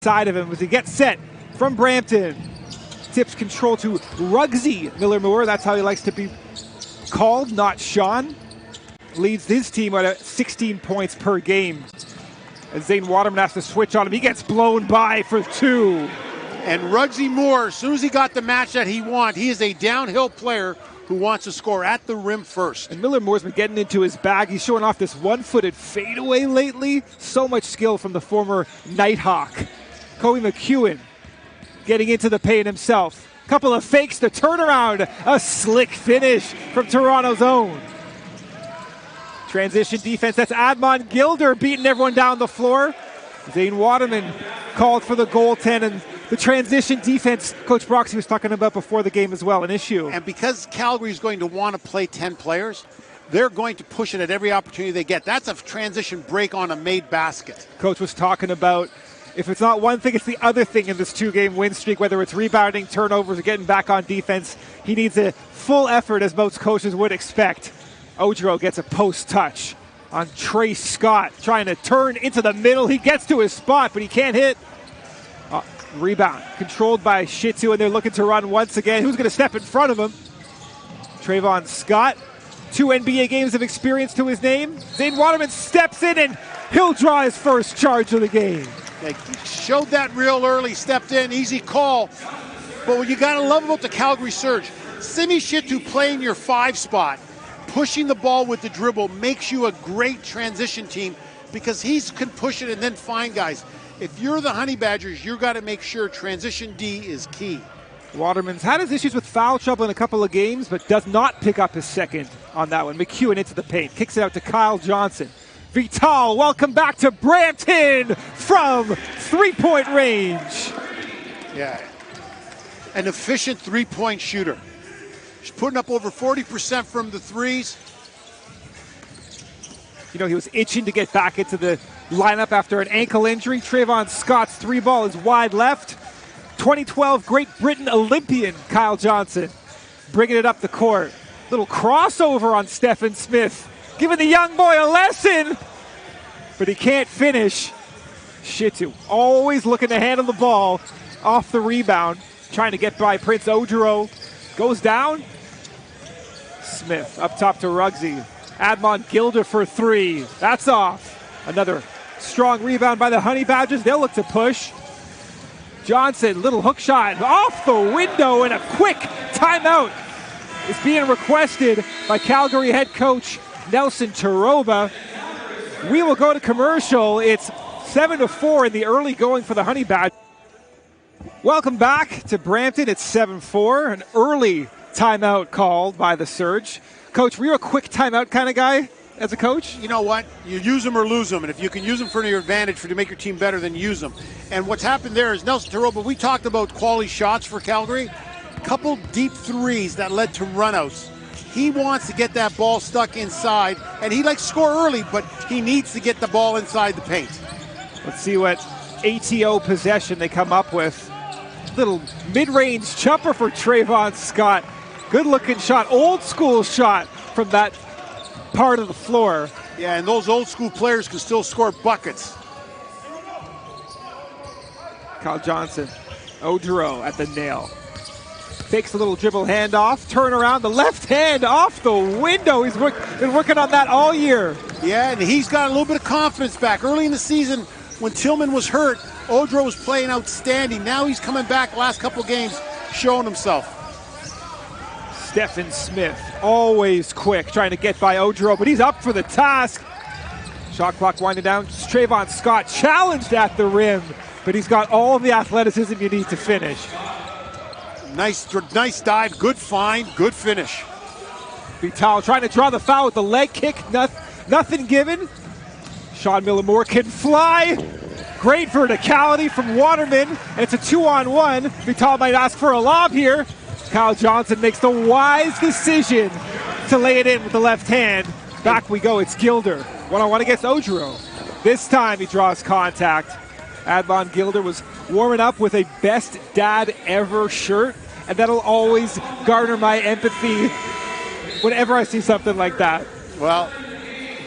side of him as he gets set from Brampton. Tips control to Rugsy Miller-Moore. That's how he likes to be called, not Sean. Leads his team at 16 points per game. As Zane Waterman has to switch on him, he gets blown by for two. And Rugsy Moore, as soon as he got the match that he wants, he is a downhill player who wants to score at the rim first. And Miller-Moore's been getting into his bag. He's showing off this one-footed fadeaway lately. So much skill from the former Nighthawk. Kobe McEwen getting into the paint himself. Couple of fakes to turn around. A slick finish from Toronto's own. Transition defense. That's Admon Gilder beating everyone down the floor. Zane Waterman called for the goaltend, and the transition defense Coach Broxy was talking about before the game as well, an issue. And because Calgary is going to want to play 10 players, they're going to push it at every opportunity they get. That's a transition break on a made basket. Coach was talking about if it's not one thing, it's the other thing in this two-game win streak, whether it's rebounding, turnovers, or getting back on defense. He needs a full effort, as most coaches would expect. Odro gets a post touch on Trey Scott, trying to turn into the middle. He gets to his spot, but he can't hit. Rebound controlled by Shittu, and they're looking to run once again. Who's going to step in front of him? Trayvon Scott, 2 NBA games of experience to his name. Zane Waterman steps in, and he'll draw his first charge of the game. They showed that real early, stepped in, easy call. But what you got to love about the Calgary Surge, Simi Shittu playing your 5 spot, pushing the ball with the dribble, makes you a great transition team because he can push it and then find guys. If you're the Honey Badgers, you've got to make sure transition D is key. Waterman's had his issues with foul trouble in a couple of games, but does not pick up his second on that one. McEwen into the paint, kicks it out to Kyle Johnson. Vital, welcome back to Brampton from 3-point range. Yeah, an efficient 3-point shooter. He's putting up over 40% from the threes. You know, he was itching to get back into the lineup after an ankle injury. Trayvon Scott's 3-ball is wide left. 2012 Great Britain Olympian Kyle Johnson bringing it up the court. Little crossover on Stephen Smith, giving the young boy a lesson, but he can't finish. Shittu always looking to handle the ball off the rebound, trying to get by Prince Odro. Goes down. Smith up top to Rugsy. Admon Gilder for 3. That's off. Another strong rebound by the Honey Badgers. They'll look to push. Johnson, little hook shot off the window, and a quick timeout is being requested by Calgary head coach Nelson Taroba. We will go to commercial. It's 7-4 in the early going for the Honey Badgers. Welcome back to Brampton. It's 7-4, an early timeout called by the Surge. Coach, were you a quick timeout kind of guy as a coach? You know what? You use them or lose them, and if you can use them for your advantage to make your team better, then use them. And what's happened there is Nelson Taroba, we talked about quality shots for Calgary. Couple deep threes that led to runouts. He wants to get that ball stuck inside, and he likes to score early, but he needs to get the ball inside the paint. Let's see what ATO possession they come up with. Little mid-range jumper for Trayvon Scott. Good-looking shot, old-school shot from that part of the floor. Yeah, and those old-school players can still score buckets. Kyle Johnson, Odro at the nail. Fakes a little dribble handoff, turn around, the left hand off the window. He's been working on that all year. Yeah, and he's got a little bit of confidence back. Early in the season, when Tillman was hurt, Odro was playing outstanding. Now he's coming back last couple games, showing himself. Stephen Smith, always quick, trying to get by Odro, but he's up for the task. Shot clock winding down. Trayvon Scott challenged at the rim, but he's got all the athleticism you need to finish. Nice dive, good find, good finish. Vital trying to draw the foul with the leg kick, nothing given. Sean Miller-Moore can fly. Great verticality from Waterman, and it's a 2-on-1. Vital might ask for a lob here. Kyle Johnson makes the wise decision to lay it in with the left hand. Back we go, it's Gilder. 1-on-1 against Odro. This time he draws contact. Admon Gilder was warming up with a best dad ever shirt, and that'll always garner my empathy whenever I see something like that. Well,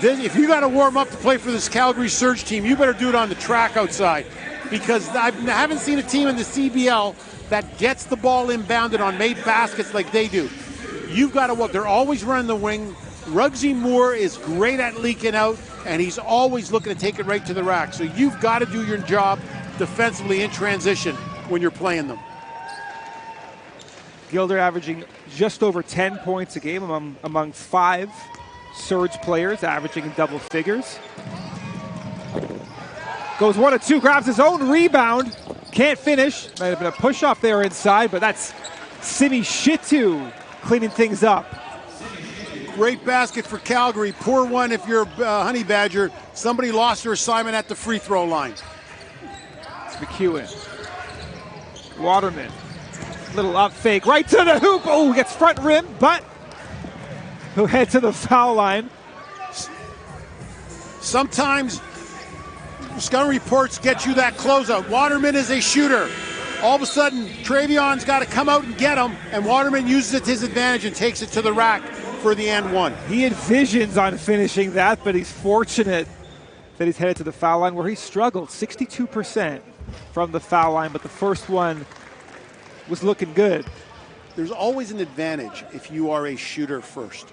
if you got to warm up to play for this Calgary Surge team, you better do it on the track outside. because I haven't seen a team in the CBL that gets the ball inbounded on made baskets like they do. You've got to look. They're always running the wing. Ruggsy Moore is great at leaking out, and he's always looking to take it right to the rack. So you've got to do your job defensively in transition when you're playing them. Gilder averaging just over 10 points a game among 5 Surge players, averaging in double figures. Goes 1 of 2, grabs his own rebound. Can't finish. Might have been a push-off there inside, but that's Simi Shitu cleaning things up. Great basket for Calgary. Poor one if you're a Honey Badger. Somebody lost their assignment at the free throw line. It's McEwen. Waterman. Little up fake. Right to the hoop. Oh, gets front rim, but he'll head to the foul line. Sometimes scouting reports get you that closeout. Waterman is a shooter. All of a sudden, Travion's got to come out and get him, and Waterman uses it to his advantage and takes it to the rack for the and one. He had visions on finishing that, but he's fortunate that he's headed to the foul line where he struggled. 62% from the foul line, but the first one was looking good. There's always an advantage if you are a shooter first,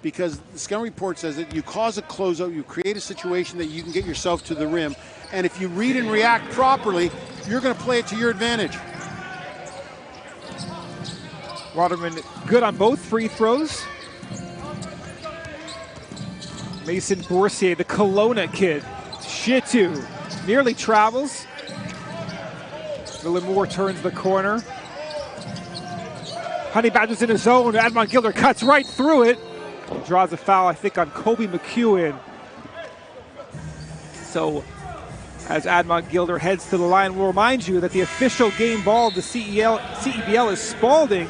because the scouting report says that you cause a closeout, you create a situation that you can get yourself to the rim, and if you read and react properly, you're going to play it to your advantage. Waterman good on both free throws. Mason Boursier, the Kelowna kid. Shitu nearly travels. Villamore turns the corner. Honey Badger's in his zone. Admon Gilder cuts right through it. Draws a foul, I think, on Kobe McEwen. So, as Admon Gilder heads to the line, we'll remind you that the official game ball of the CEBL is Spalding.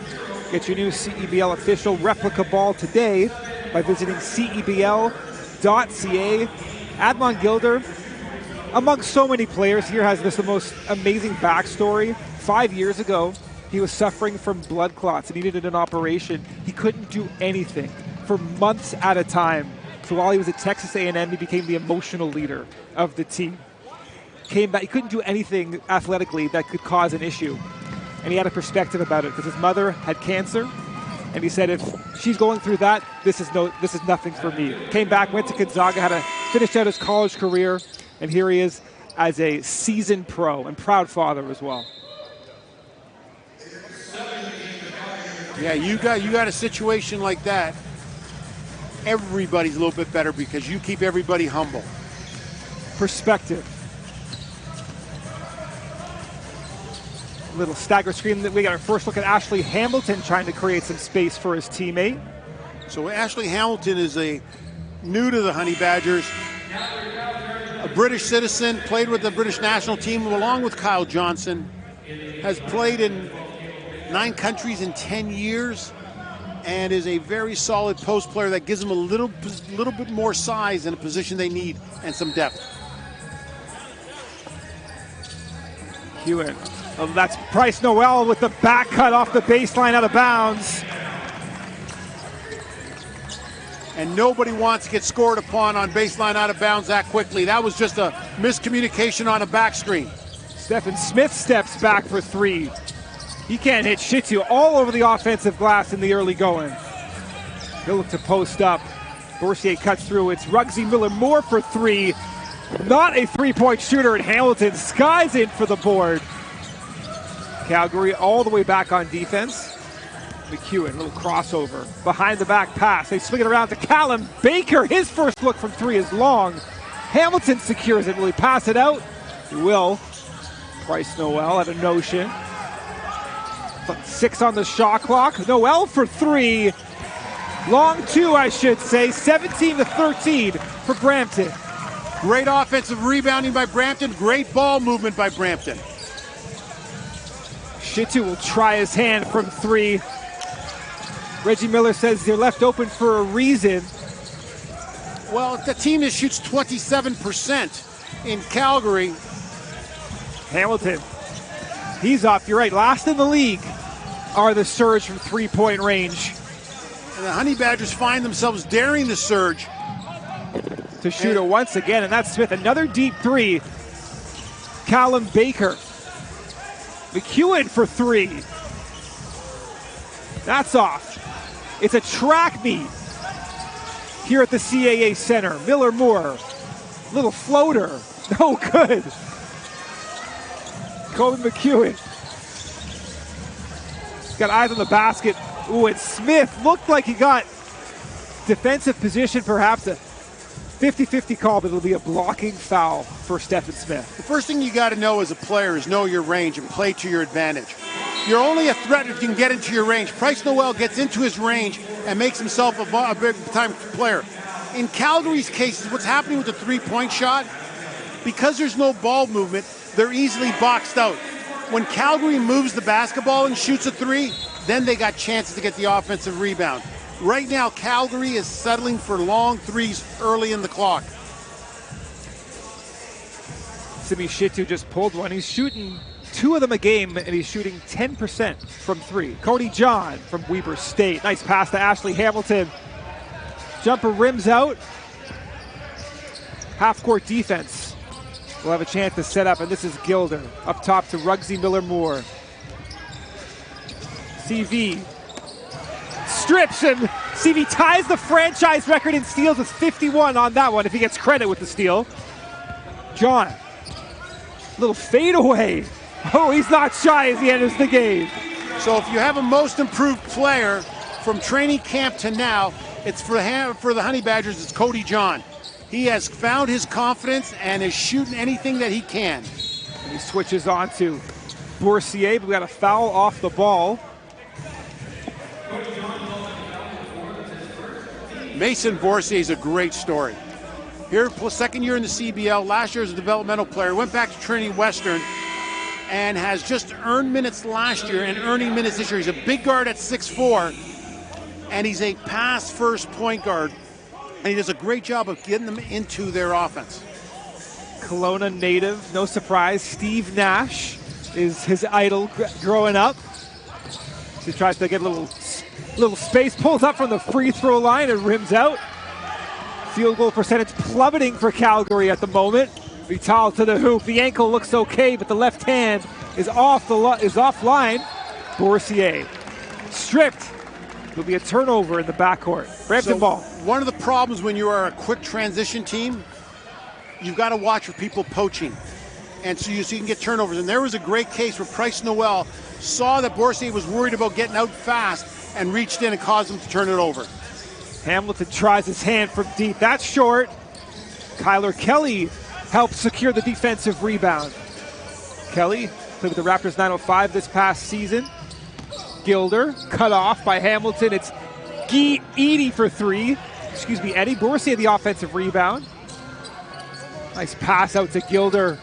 Get your new CEBL official replica ball today by visiting cebl.ca. Admon Gilder, among so many players, here has the most amazing backstory. 5 years ago, he was suffering from blood clots and needed an operation. He couldn't do anything for months at a time. So while he was at Texas A&M, he became the emotional leader of the team. Came back, he couldn't do anything athletically that could cause an issue. And he had a perspective about it because his mother had cancer. And he said, if she's going through that, this is nothing for me. Came back, went to Gonzaga, finished out his college career, and here he is as a seasoned pro and proud father as well. Yeah, you got a situation like that. Everybody's a little bit better because you keep everybody humble. Perspective. Little stagger screen. We got our first look at Ashley Hamilton trying to create some space for his teammate. So Ashley Hamilton is new to the Honey Badgers. A British citizen, played with the British national team along with Kyle Johnson. Has played in 9 countries in 10 years. And is a very solid post player that gives them a little bit more size in a position they need and some depth. Hewitt. Oh, that's Bryce Noel with the back cut off the baseline out of bounds. And nobody wants to get scored upon on baseline out of bounds that quickly. That was just a miscommunication on a back screen. Stephen Smith steps back for 3. He can't hit Shitu all over the offensive glass in the early going. He'll look to post up. Boursier cuts through. It's Ruggsy Miller-Moore for 3. Not a three-point shooter, and Hamilton skies in for the board. Calgary all the way back on defense. McEwen, a little crossover. Behind the back pass. They swing it around to Callum Baker. His first look from 3 is long. Hamilton secures it. Will he pass it out? He will. Bryce Noel at a notion. 6 on the shot clock. Noel for 3. Long 2, I should say. 17-13 for Brampton. Great offensive rebounding by Brampton. Great ball movement by Brampton. Shitu will try his hand from 3. Reggie Miller says they're left open for a reason. Well, the team that shoots 27% in Calgary. Hamilton, he's off. You're right. Last in the league are the Surge from 3-point range. And the Honey Badgers find themselves daring the Surge to shoot it once again, and that's Smith. Another deep 3. Callum Baker. McEwen for three. That's off. It's a track meet here at the CAA Center. Miller Moore, little floater, no good. Colin McEwen. Got eyes on the basket. Ooh, and Smith looked like he got defensive position, perhaps a 50-50 call, but it'll be a blocking foul for Stephen Smith. The first thing you got to know as a player is know your range and play to your advantage. You're only a threat if you can get into your range. Price Noel gets into his range and makes himself a big-time player. In Calgary's case, what's happening with the three-point shot, because there's no ball movement, they're easily boxed out. When Calgary moves the basketball and shoots a three, then they got chances to get the offensive rebound. Right now, Calgary is settling for long threes early in the clock. Simi Shitu just pulled one. He's shooting 2 of them a game, and he's shooting 10% from 3. Cody John from Weber State. Nice pass to Ashley Hamilton. Jumper rims out. Half-court defense. We'll have a chance to set up, and this is Gilder. Up top to Ruggsy Miller-Moore. CV strips, and CV ties the franchise record in steals with 51 on that one, if he gets credit with the steal. John, little fadeaway. Oh, he's not shy as he enters the game. So if you have a most improved player from training camp to now, it's for the Honey Badgers, it's Cody John. He has found his confidence and is shooting anything that he can. And he switches on to Boursier, but we got a foul off the ball. Mason Boursier is a great story. Here, second year in the CBL, last year as a developmental player, went back to Trinity Western and has just earned minutes last year and earning minutes this year. He's a big guard at 6'4", and he's a pass-first point guard, and he does a great job of getting them into their offense. Kelowna native, no surprise. Steve Nash is his idol growing up. He tries to get a little space, pulls up from the free throw line and rims out. Field goal percentage plummeting for Calgary at the moment. Vital to the hoop. The ankle looks okay, but the left hand is offline. Boursier stripped. It'll be a turnover in the backcourt. Brampton ball. One of the problems when you are a quick transition team, you've got to watch for people poaching. And so you can get turnovers. And there was a great case where Price Noel saw that Boursier was worried about getting out fast and reached in and caused him to turn it over. Hamilton tries his hand from deep. That's short. Kyler Kelly helps secure the defensive rebound. Kelly played with the Raptors 905 this past season. Gilder cut off by Hamilton. It's Eddie for three. Eddie Boursier the offensive rebound. Nice pass out to Gilder.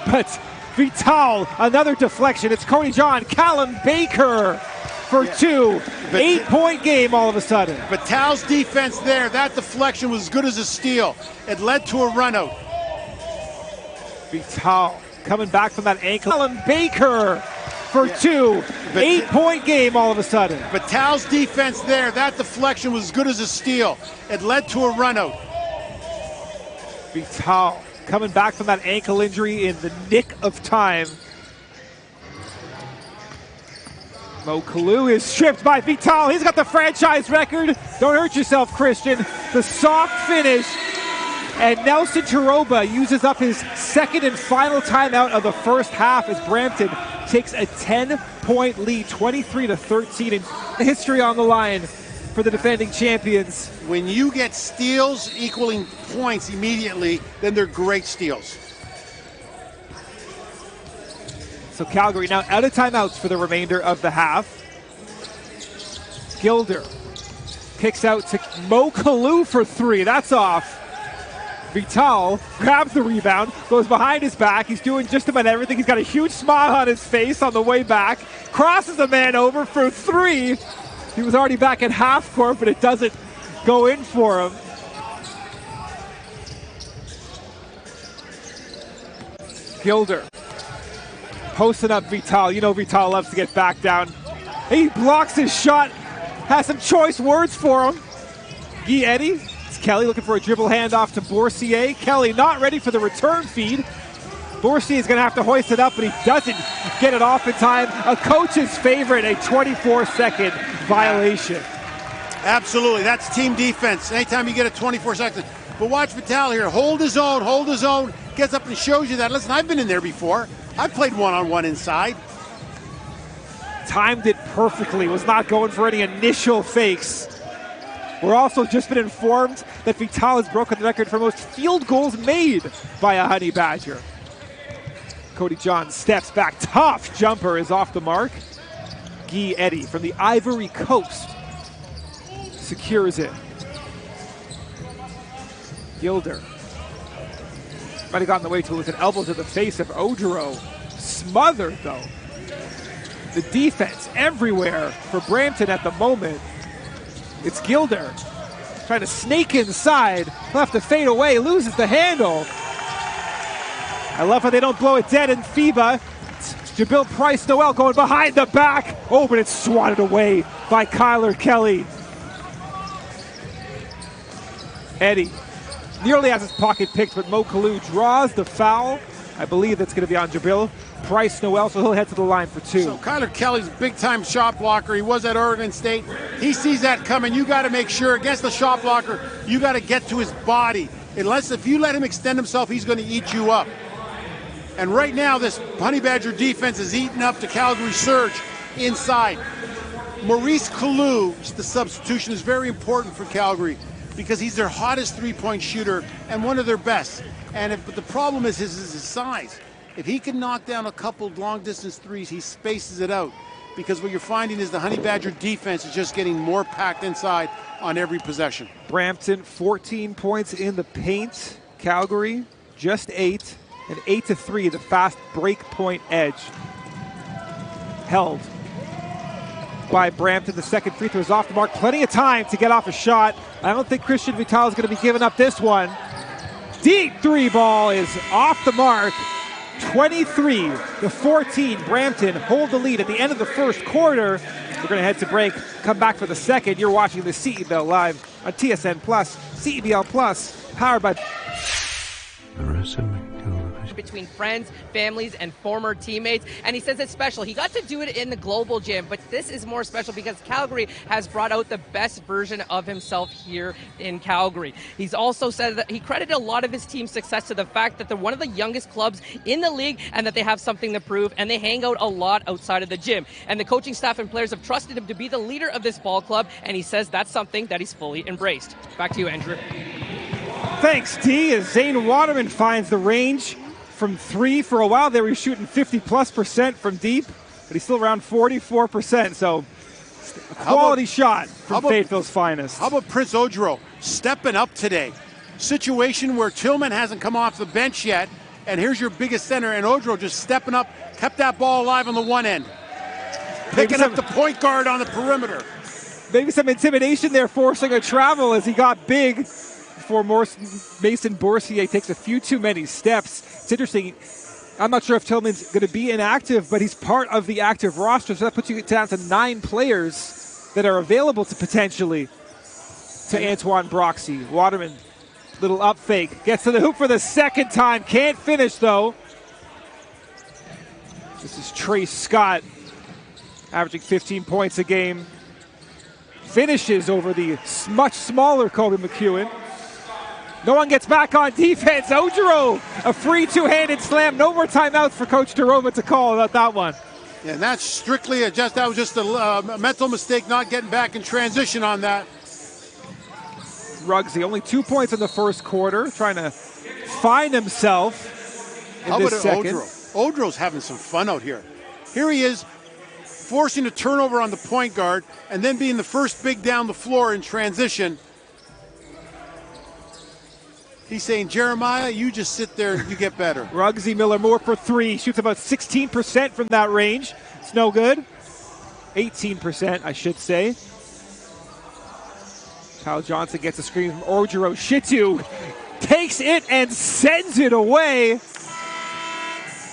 But Vital, another deflection. It's Cody John. Callum Baker for two. 8-point game all of a sudden. Vital's defense there, that deflection was as good as a steal. It led to a run out. Vital coming back from that ankle. Callum Baker for two. 8-point game all of a sudden. Vital's defense there, that deflection was as good as a steal. It led to a run out. Vital coming back from that ankle injury in the nick of time. Mo Kalou is stripped by Vital. He's got the franchise record. Don't hurt yourself, Christian. The soft finish. And Nelson Taroba uses up his second and final timeout of the first half as Brampton takes a 10-point lead, 23-13, and history on the line for the defending champions. When you get steals equaling points immediately, then they're great steals. So Calgary now out of timeouts for the remainder of the half. Gilder kicks out to Mo Kalou for three. That's off. Vital grabs the rebound, goes behind his back. He's doing just about everything. He's got a huge smile on his face on the way back. Crosses the man over for three. He was already back at half court, but it doesn't go in for him. Gilder posting up Vital. You know Vital loves to get back down. He blocks his shot. Has some choice words for him. Guy Eddie. It's Kelly looking for a dribble handoff to Boursier. Kelly not ready for the return feed. Borsi is going to have to hoist it up, but he doesn't get it off in time. A coach's favorite, a 24-second violation. Absolutely, that's team defense. Anytime you get a 24 seconds. But watch Vital here, hold his own, gets up and shows you that. Listen, I've been in there before. I've played one-on-one inside. Timed it perfectly, was not going for any initial fakes. We're also just been informed that Vital has broken the record for most field goals made by a Honey Badger. Cody John steps back, tough jumper is off the mark. Guy Eddy from the Ivory Coast secures it. Gilder might have gotten the way to it with an elbow to the face of Oduro. Smothered though. The defense everywhere for Brampton at the moment. It's Gilder trying to snake inside. He'll have to fade away, loses the handle. I love how they don't blow it dead in FIBA. Jabil Price-Noel going behind the back. Oh, but it's swatted away by Kyler Kelly. Eddie nearly has his pocket picked, but Mo Kalou draws the foul. I believe that's going to be on Jabil Price-Noel, so he'll head to the line for two. So Kyler Kelly's a big-time shot blocker. He was at Oregon State. He sees that coming. You got to make sure against the shot blocker, you got to get to his body. Unless if you let him extend himself, he's going to eat you up. And right now, this Honey Badger defense is eating up the Calgary Surge inside. Maurice Kalou, the substitution, is very important for Calgary because he's their hottest three-point shooter and one of their best. But the problem is his size. If he can knock down a couple long-distance threes, he spaces it out. Because what you're finding is the Honey Badger defense is just getting more packed inside on every possession. Brampton, 14 points in the paint. Calgary, just 8. And 8-3, the fast break point edge. Held by Brampton. The second free throw is off the mark. Plenty of time to get off a shot. I don't think Christian Vital is going to be giving up this one. Deep three ball is off the mark. 23-14. Brampton hold the lead at the end of the first quarter. We're going to head to break, come back for the second. You're watching the CEBL live on TSN Plus, CEBL Plus, powered by... between friends, families, and former teammates. And he says it's special. He got to do it in the global gym, but this is more special because Calgary has brought out the best version of himself here in Calgary. He's also said that he credited a lot of his team's success to the fact that they're one of the youngest clubs in the league and that they have something to prove, and they hang out a lot outside of the gym. And the coaching staff and players have trusted him to be the leader of this ball club, and he says that's something that he's fully embraced. Back to you, Andrew. Thanks, D. As Zane Waterman finds the range from three. For a while they were shooting 50+% from deep, but he's still around 44%. So a quality shot from Fayetteville's finest. How about Prince Odro stepping up today? Situation where Tillman hasn't come off the bench yet, and here's your biggest center, and Odro just stepping up, kept that ball alive on the one end. Picking up the point guard on the perimeter. Maybe some intimidation there, forcing a travel as he got big. Before Mason Boursier takes a few too many steps. It's interesting. I'm not sure if Tillman's going to be inactive, but he's part of the active roster, so that puts you down to 9 players that are available to potentially to Antoine Broxy. Waterman, little up fake, gets to the hoop for the second time. Can't finish, though. This is Trace Scott, averaging 15 points a game. Finishes over the much smaller Kobe McEwen. No one gets back on defense. Odro, a free two-handed slam. No more timeouts for Coach DeRoma to call about that one. Yeah, and that's strictly that was just a mental mistake, not getting back in transition on that. Ruggsy, only 2 points in the first quarter, trying to find himself in this second. Odro's having some fun out here. Here he is, forcing a turnover on the point guard, and then being the first big down the floor in transition. He's saying, Jeremiah, you just sit there and you get better. Ruggsy Miller Moore for three. Shoots about 16% from that range. It's no good. 18%, I should say. Kyle Johnson gets a screen from Odro. Shitu takes it and sends it away.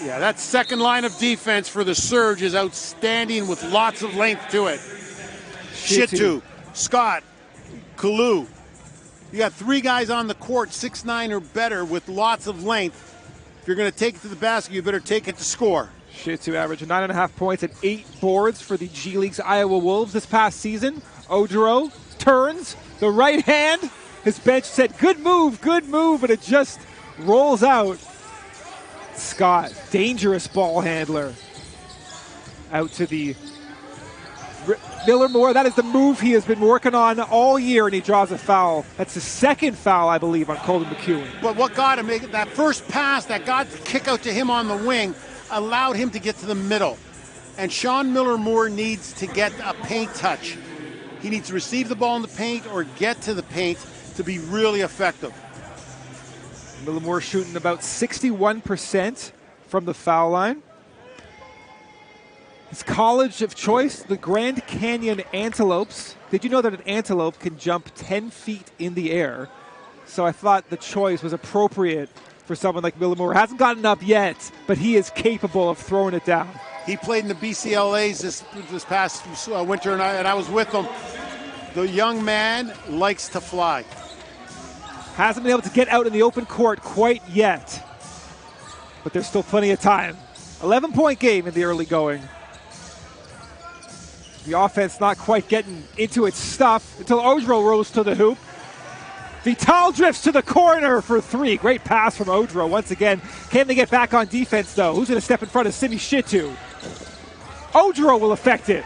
Yeah, that second line of defense for the Surge is outstanding with lots of length to it. Shitu, Scott, Kalou. You got 3 guys on the court, 6'9" or better, with lots of length. If you're going to take it to the basket, you better take it to score. Shitsu averaged 9.5 points and 8 boards for the G League's Iowa Wolves this past season. Odro turns the right hand. His bench said, good move, but it just rolls out. Scott, dangerous ball handler. Out to the Miller Moore. That is the move he has been working on all year, and he draws a foul. That's the second foul, I believe, on Colton McEwen. But what got him, that first pass that got the kick out to him on the wing, allowed him to get to the middle. And Sean Miller Moore needs to get a paint touch. He needs to receive the ball in the paint or get to the paint to be really effective. Miller Moore shooting about 61% from the foul line. His college of choice, the Grand Canyon Antelopes. Did you know that an antelope can jump 10 feet in the air? So I thought the choice was appropriate for someone like Miller Moore. Hasn't gotten up yet, but he is capable of throwing it down. He played in the BCLAs this past winter, and I was with him. The young man likes to fly. Hasn't been able to get out in the open court quite yet, but there's still plenty of time. 11-point game in the early going. The offense not quite getting into its stuff until Odro rose to the hoop. Vital drifts to the corner for 3. Great pass from Odro once again. Can they get back on defense, though? Who's going to step in front of Simi Shitu? Odro will affect it.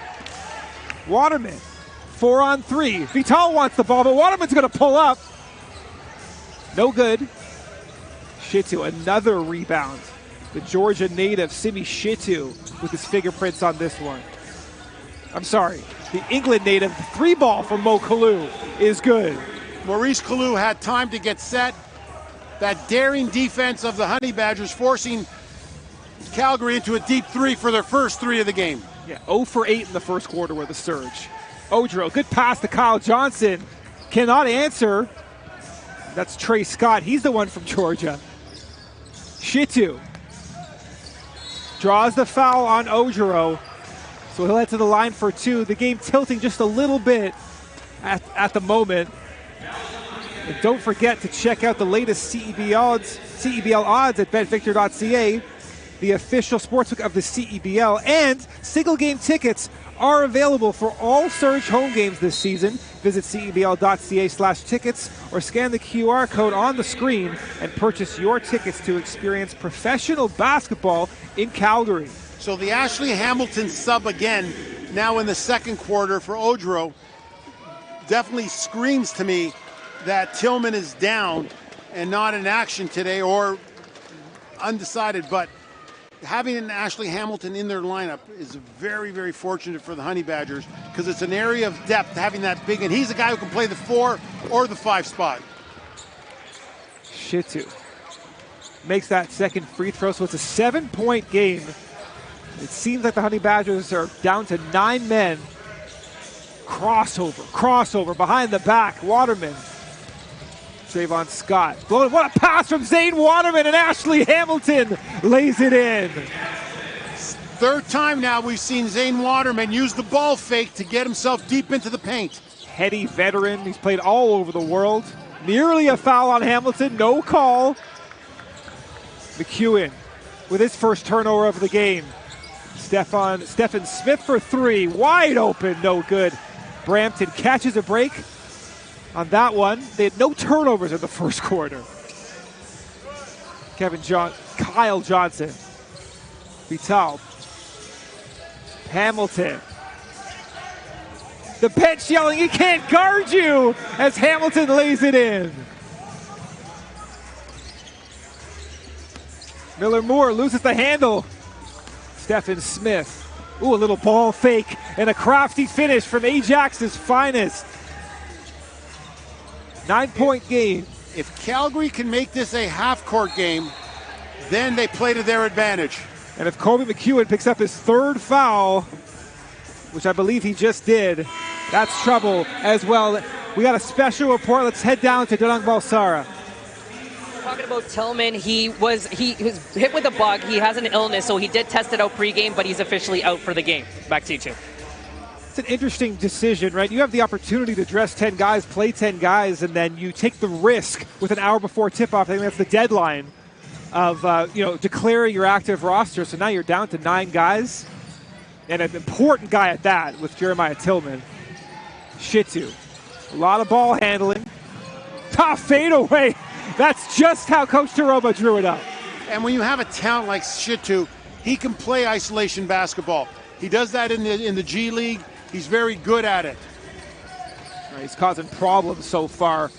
Waterman, 4-on-3. Vital wants the ball, but Waterman's going to pull up. No good. Shitu, another rebound. The Georgia native, Simi Shitu, with his fingerprints on this one. I'm sorry, the England native 3-ball from Mo Kalou is good. Maurice Kalou had time to get set. That daring defense of the Honey Badgers forcing Calgary into a deep 3 for their first 3 of the game. Yeah, 0 for 8 in the first quarter with a surge. Odro, good pass to Kyle Johnson. Cannot answer. That's Trey Scott. He's the one from Georgia. Shitu draws the foul on Odro. So he'll head to the line for 2. The game tilting just a little bit at the moment. And don't forget to check out the latest CEBL odds at betvictor.ca, the official sportsbook of the CEBL. And single game tickets are available for all Surge home games this season. Visit cebl.ca/tickets or scan the QR code on the screen and purchase your tickets to experience professional basketball in Calgary. So the Ashley Hamilton sub again, now in the second quarter for Odro, definitely screams to me that Tillman is down and not in action today or undecided. But having an Ashley Hamilton in their lineup is very, very fortunate for the Honey Badgers because it's an area of depth having that big, and he's a guy who can play the 4 or the 5 spot. Shitu makes that second free throw, so it's a 7-point game. It seems like the Honey Badgers are down to 9 men. Crossover, behind the back. Waterman. Trayvon Scott. What a pass from Zane Waterman, and Ashley Hamilton lays it in. Third time now we've seen Zane Waterman use the ball fake to get himself deep into the paint. Heady veteran. He's played all over the world. Nearly a foul on Hamilton. No call. McEwen with his first turnover of the game. Stephen Smith for 3, wide open, no good. Brampton catches a break on that one. They had no turnovers in the first quarter. Kyle Johnson, Vital, Hamilton. The bench yelling, he can't guard you, as Hamilton lays it in. Miller Moore loses the handle. Stephen Smith. Ooh, a little ball fake and a crafty finish from Ajax's finest. 9-point game. If Calgary can make this a half-court game, then they play to their advantage. And if Kobe McEwen picks up his 3rd foul, which I believe he just did, that's trouble as well. We got a special report. Let's head down to Danang Balsara. Talking about Tillman, he was hit with a bug. He has an illness, so he did test it out pregame, but he's officially out for the game. Back to you, Chip. It's an interesting decision, right? You have the opportunity to dress 10 guys, play 10 guys, and then you take the risk with an hour before tip-off. I think that's the deadline of declaring your active roster. So now you're down to 9 guys, and an important guy at that with Jeremiah Tillman. Shitu, a lot of ball handling. Tough fadeaway. That's just how Coach Taroma drew it up. And when you have a talent like Shitu, he can play isolation basketball. He does that in the G League. He's very good at it. He's causing problems so far.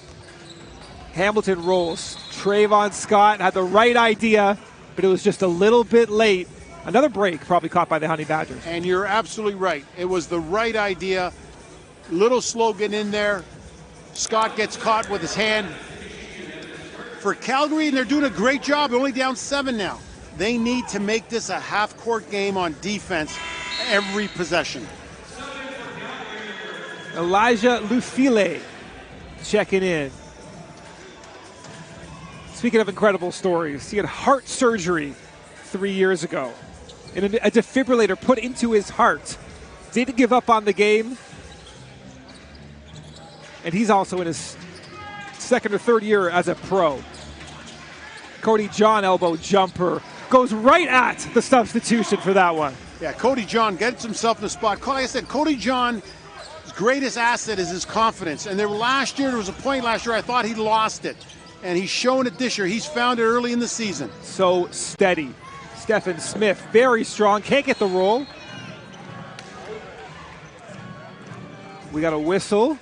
Hamilton rolls. Trayvon Scott had the right idea, but it was just a little bit late. Another break probably caught by the Honey Badgers. And you're absolutely right. It was the right idea. Little slow getting in there. Scott gets caught with his hand. For Calgary, and they're doing a great job. They're only down 7 now. They need to make this a half-court game on defense every possession. Elijah Lufile checking in. Speaking of incredible stories, he had heart surgery 3 years ago. And a defibrillator put into his heart. Didn't give up on the game. And he's also in his second or third year as a pro. Cody John elbow jumper. Goes right at the substitution for that one. Yeah, Cody John gets himself in the spot. Like I said, Cody John's greatest asset is his confidence. And there was a point last year I thought he lost it. And he's shown it this year. He's found it early in the season. So steady. Stephen Smith, very strong. Can't get the roll. We got a whistle.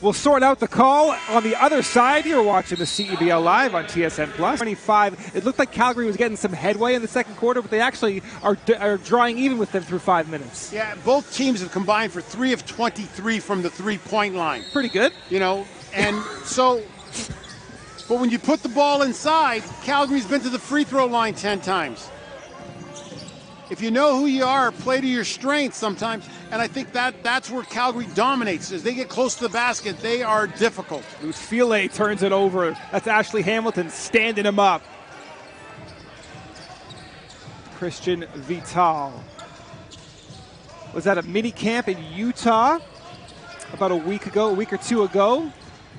We'll sort out the call on the other side. You're watching the CEBL Live on TSN+. 25. It looked like Calgary was getting some headway in the second quarter, but they actually are drawing even with them through 5 minutes. Yeah, both teams have combined for 3 of 23 from the three-point line. Pretty good. And so, but when you put the ball inside, Calgary's been to the free throw line 10 times. If you know who you are, play to your strengths sometimes. And I think that's where Calgary dominates. As they get close to the basket, they are difficult. File turns it over. That's Ashley Hamilton standing him up. Christian Vital. Was that a mini camp in Utah about a week or two ago?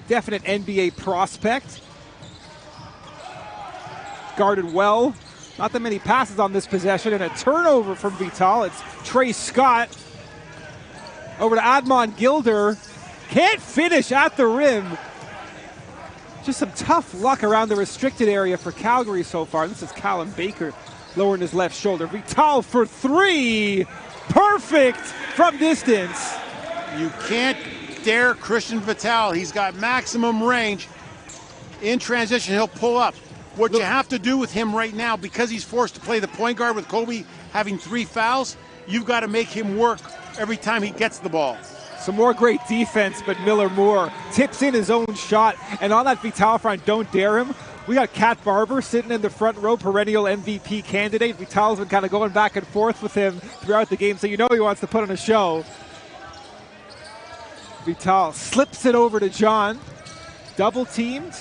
Definite NBA prospect. Guarded well. Not that many passes on this possession, and a turnover from Vital. It's Trey Scott. Over to Admon Gilder. Can't finish at the rim. Just some tough luck around the restricted area for Calgary so far. This is Callum Baker lowering his left shoulder. Vital for 3. Perfect from distance. You can't dare Christian Vital. He's got maximum range. In transition, he'll pull up. What you have to do with him right now, because he's forced to play the point guard with Kobe having 3 fouls, you've got to make him work every time he gets the ball. Some more great defense, but Miller Moore tips in his own shot. And on that Vital front, don't dare him. We got Kat Barber sitting in the front row, perennial MVP candidate. Vital's been kind of going back and forth with him throughout the game, so you know he wants to put on a show. Vital slips it over to John. Double teamed.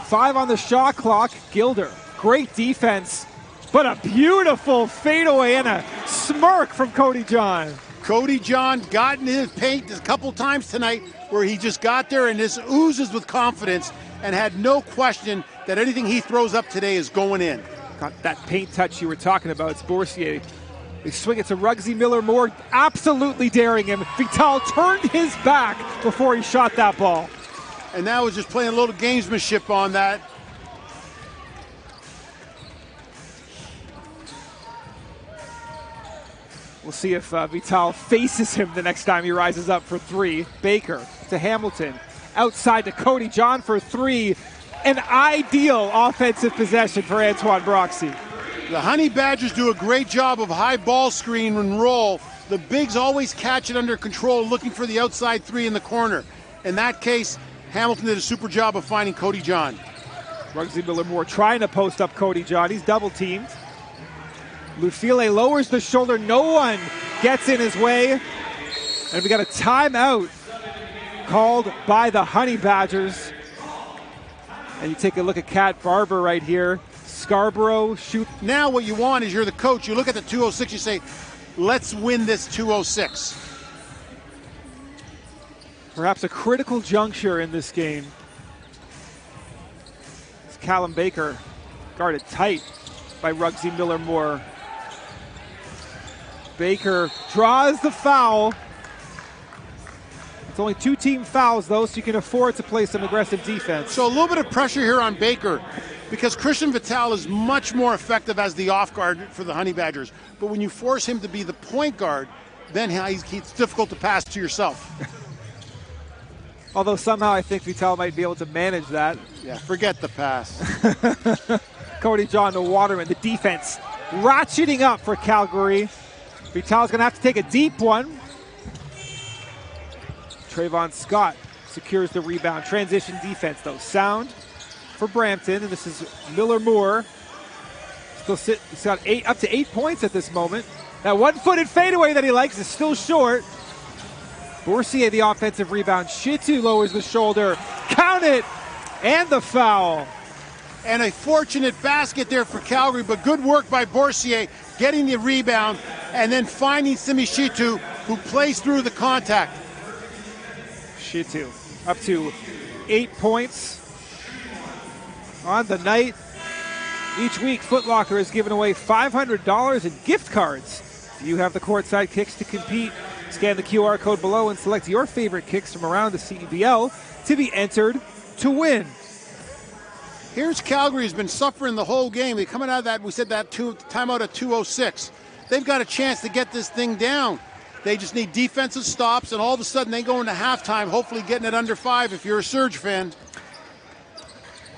5 on the shot clock. Gilder, great defense, but a beautiful fadeaway and a smirk from Cody John. Cody John got in his paint a couple times tonight where he just got there and just oozes with confidence and had no question that anything he throws up today is going in. Got that paint touch you were talking about. It's Boursier. They swing it to Ruggsy Miller-Moore, absolutely daring him. Vital turned his back before he shot that ball. And now is just playing a little gamesmanship on that. We'll see if Vital faces him the next time he rises up for 3. Baker to Hamilton. Outside to Cody John for 3. An ideal offensive possession for Antoine Broxy. The Honey Badgers do a great job of high ball screen and roll. The bigs always catch it under control, looking for the outside 3 in the corner. In that case, Hamilton did a super job of finding Cody John. Ruggsy Miller-Moore trying to post up Cody John. He's double teamed. Lufile lowers the shoulder. No one gets in his way. And we got a timeout called by the Honey Badgers. And you take a look at Kat Barber right here. Scarborough shoot. Now what you want is, you're the coach. You look at the 206, you say, let's win this 206. Perhaps a critical juncture in this game. Callum Baker guarded tight by Ruggsy Miller-Moore. Baker draws the foul. It's only 2 team fouls, though, so you can afford to play some aggressive defense. So a little bit of pressure here on Baker because Christian Vital is much more effective as the off guard for the Honey Badgers. But when you force him to be the point guard, then it's difficult to pass to yourself. Although somehow I think Vital might be able to manage that. Yeah, forget the pass. Cody John to Waterman. The defense ratcheting up for Calgary. Vital's going to have to take a deep one. Trayvon Scott secures the rebound. Transition defense, though. Sound for Brampton, and this is Miller-Moore. He's got up to 8 points at this moment. That one-footed fadeaway that he likes is still short. Boursier, the offensive rebound. Shitu lowers the shoulder. Count it! And the foul. And a fortunate basket there for Calgary, but good work by Boursier getting the rebound and then finding Simi Shitu, who plays through the contact. Shitu up to 8 points on the night. Each week, Foot Locker is giving away $500 in gift cards. You have the courtside kicks to compete. Scan the QR code below and select your favorite kicks from around the CEBL to be entered to win. Here's Calgary, who's been suffering the whole game. They're coming out of that, we said that timeout at 2:06. They've got a chance to get this thing down. They just need defensive stops, and all of a sudden they go into halftime, hopefully getting it under 5 if you're a Surge fan.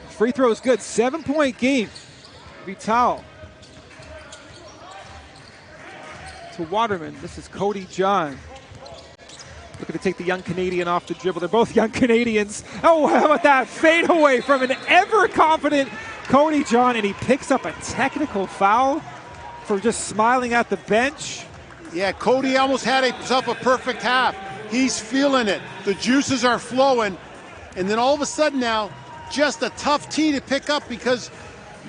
Free throw is good. 7-point game. Vital to Waterman. This is Cody John. Looking to take the young Canadian off the dribble. They're both young Canadians. Oh, how about that? Fade away from an ever-confident Cody John, and he picks up a technical foul for just smiling at the bench. Yeah, Cody almost had himself a perfect half. He's feeling it. The juices are flowing. And then all of a sudden now, just a tough tee to pick up because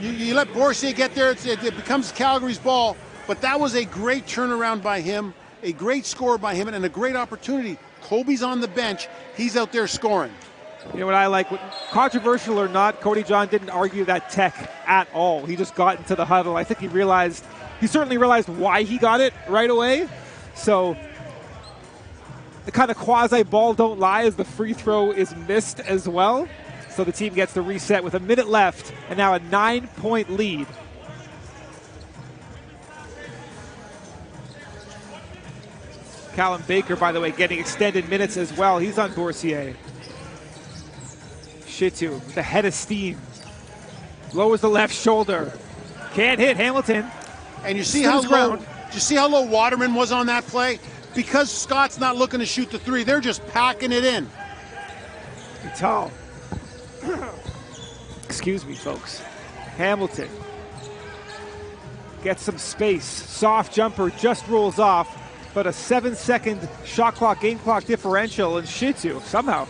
you let Boursier get there, it becomes Calgary's ball. But that was a great turnaround by him, a great score by him, and a great opportunity. Kobe's on the bench. He's out there scoring. You know what I like? Controversial or not, Cody John didn't argue that tech at all. He just got into the huddle. I think he certainly realized why he got it right away. So the kind of quasi-ball don't lie as the free throw is missed as well. So the team gets the reset with a minute left and now a 9-point lead. Callum Baker, by the way, getting extended minutes as well. He's on Boursier. Shitu with the head of steam. Lowers the left shoulder. Can't hit Hamilton. And you see how low Waterman was on that play? Because Scott's not looking to shoot the three, they're just packing it in. Vital. Excuse me, folks. Hamilton gets some space. Soft jumper just rolls off, but a 7-second shot clock, game clock differential, and Shitu somehow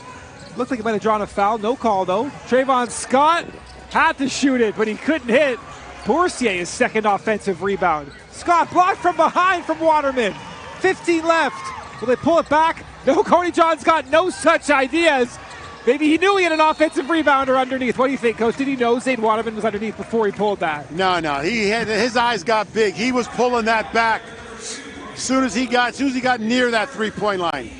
looked like he might have drawn a foul. No call, though. Trayvon Scott had to shoot it, but he couldn't hit. Boursier, his second offensive rebound. Scott blocked from behind from Waterman. 15 left. Will they pull it back? No, Cody John's got no such ideas. Maybe he knew he had an offensive rebounder underneath. What do you think, Coach? Did he know Zane Waterman was underneath before he pulled that? No. His eyes got big. He was pulling that back as soon as he got near that three-point line.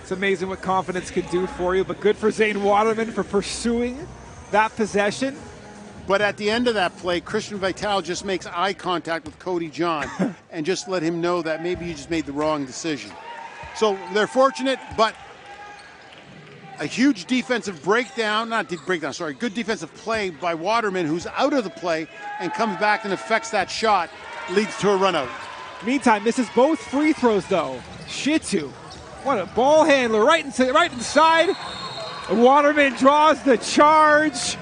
It's amazing what confidence can do for you, but good for Zane Waterman for pursuing that possession. But at the end of that play, Christian Vital just makes eye contact with Cody John and just let him know that maybe he just made the wrong decision. So they're fortunate, but a huge defensive good defensive play by Waterman, who's out of the play and comes back and affects that shot, leads to a run out. Meantime, misses both free throws, though. Shitu, what a ball handler, right inside. Waterman draws the charge.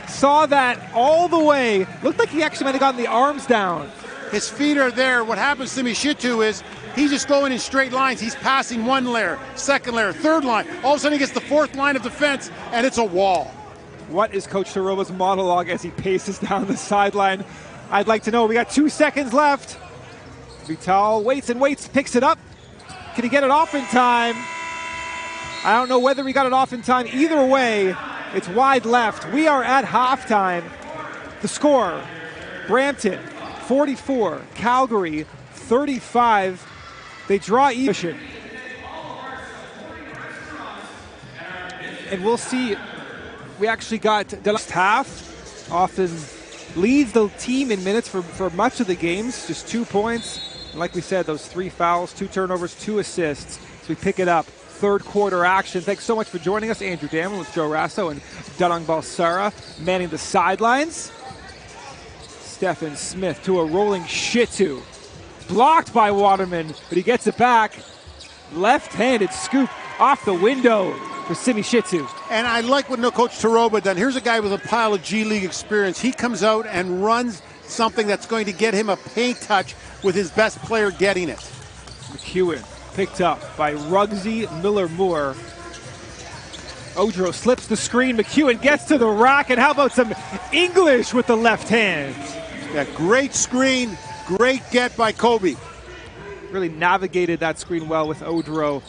Saw that all the way. Looked like he actually might have gotten the arms down. His feet are there. What happens to Shitu is he's just going in straight lines. He's passing one layer, second layer, third line. All of a sudden he gets the fourth line of defense, and it's a wall. What is Coach Tarova's monologue as he paces down the sideline? I'd like to know. We got 2 seconds left. Vital waits and waits, picks it up. Can he get it off in time? I don't know whether he got it off in time. Either way, It's wide left. We are at halftime. The score, Brampton 44, Calgary 35. They draw even. And we'll see. We actually got the last half. Often leads the team in minutes for much of the games. Just 2 points. And like we said, those 3 fouls, 2 turnovers, 2 assists. So we pick it up. Third quarter action. Thanks so much for joining us. Andrew Damon with Joe Rasso and Danang Balsara manning the sidelines. Stephen Smith to a rolling Shitu. Blocked by Waterman, but he gets it back. Left-handed scoop off the window for Simi Shitu. And I like what Coach Taroba done. Here's a guy with a pile of G League experience. He comes out and runs something that's going to get him a paint touch with his best player getting it. McEwen picked up by Ruggsy Miller-Moore. Odro slips the screen. McEwen gets to the rack, and how about some English with the left hand? Yeah, great screen, great get by Kobe. Really navigated that screen well with Odro.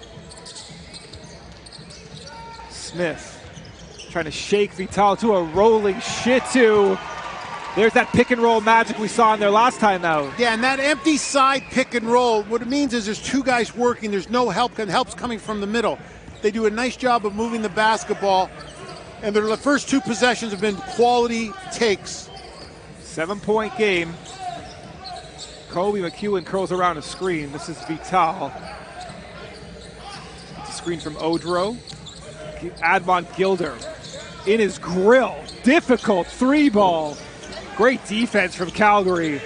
Smith trying to shake Vital to a rolling Shitu. There's that pick and roll magic we saw in there last time out. Yeah, and that empty side pick and roll, what it means is there's 2 guys working, there's no help, and help's coming from the middle. They do a nice job of moving the basketball, and the first 2 possessions have been quality takes. 7-point game. Kobe McEwen curls around a screen. This is Vital. It's a screen from Odro. Admont Gilder in his grill. Difficult 3-ball. Great defense from Calgary.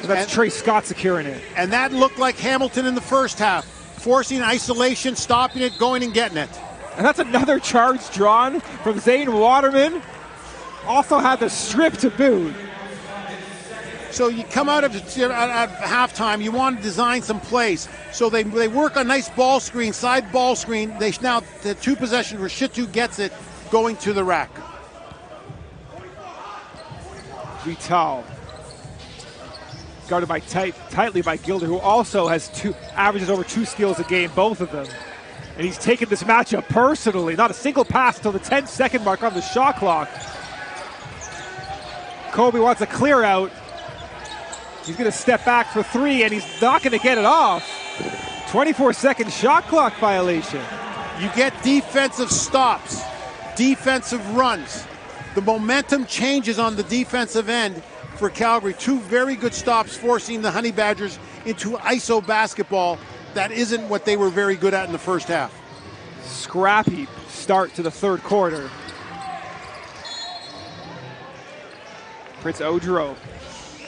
And that's Trey Scott securing it. And that looked like Hamilton in the first half. Forcing isolation, stopping it, going and getting it. And that's another charge drawn from Zane Waterman. Also had the strip to boot. So you come out of halftime, you want to design some plays. So they work a nice ball screen, side ball screen. They now, the 2 possessions where Shitu gets it, going to the rack. Vital. Guarded by tightly by Gilder, who also has averages over 2 steals a game, both of them. And he's taken this matchup personally. Not a single pass till the 10-second mark on the shot clock. Kobe wants a clear out. He's going to step back for 3, and he's not going to get it off. 24-second shot clock violation. You get defensive stops, defensive runs. The momentum changes on the defensive end for Calgary. 2 very good stops forcing the Honey Badgers into ISO basketball. That isn't what they were very good at in the first half. Scrappy start to the third quarter. Prince Odro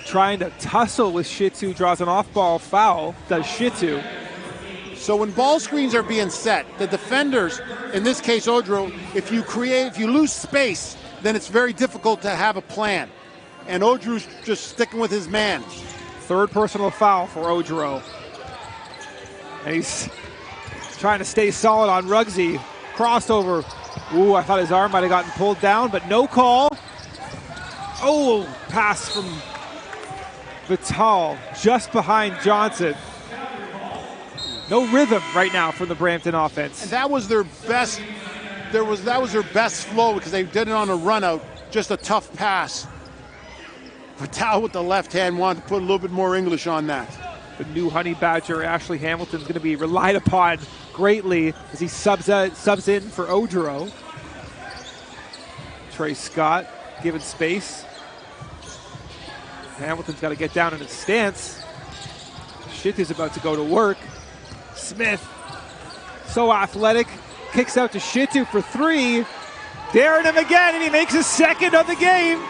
trying to tussle with Shitu, draws an off-ball foul, does Shitu. So when ball screens are being set, the defenders, in this case Odro, if you lose space, then it's very difficult to have a plan. And Odro's just sticking with his man. Third personal foul for Odro. And he's trying to stay solid on Ruggsy. Crossover. Ooh, I thought his arm might have gotten pulled down, but no call. Oh, pass from Vital just behind Johnson. No rhythm right now from the Brampton offense. And that was their best. That was their best flow because they did it on a run out. Just a tough pass. Vital with the left hand wanted to put a little bit more English on that. The new Honey Badger, Ashley Hamilton, is going to be relied upon greatly as he subs in for Odro. Trey Scott given space. Hamilton's got to get down in his stance. Shitu's about to go to work. Smith, so athletic, kicks out to Shitu for 3. Daring him again, and he makes his 2nd of the game.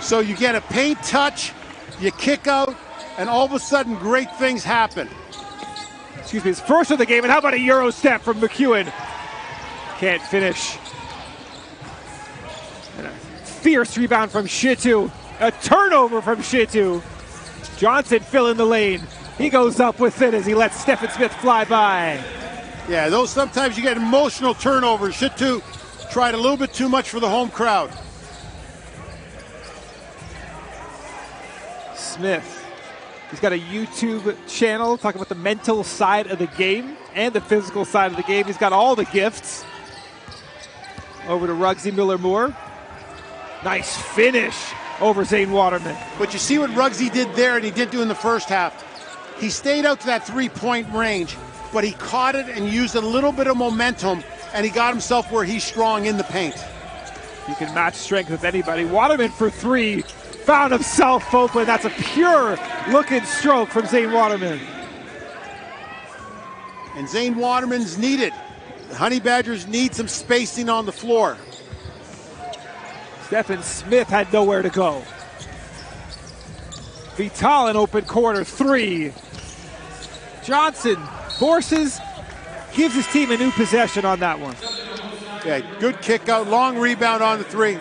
So you get a paint touch, you kick out, and all of a sudden great things happen. Excuse me, his 1st of the game, and how about a Euro step from McEwen? Can't finish. And a fierce rebound from Shitu. A turnover from Shitu. Johnson filling the lane. He goes up with it as he lets Stephen Smith fly by. Yeah, those sometimes you get emotional turnovers. Shitu tried a little bit too much for the home crowd. Smith. He's got a YouTube channel talking about the mental side of the game and the physical side of the game. He's got all the gifts. Over to Ruggsy Miller-Moore. Nice finish over Zane Waterman. But you see what Ruggsy did there and he didn't do in the first half. He stayed out to that three-point range, but he caught it and used a little bit of momentum, and he got himself where he's strong in the paint. You can match strength with anybody. Waterman for three. Found himself open. That's a pure looking stroke from Zane Waterman. And Zane Waterman's needed. The Honey Badgers need some spacing on the floor. Stephen Smith had nowhere to go. Vital in open corner, three. Johnson forces, gives his team a new possession on that one. Yeah, good kick out, long rebound on the three.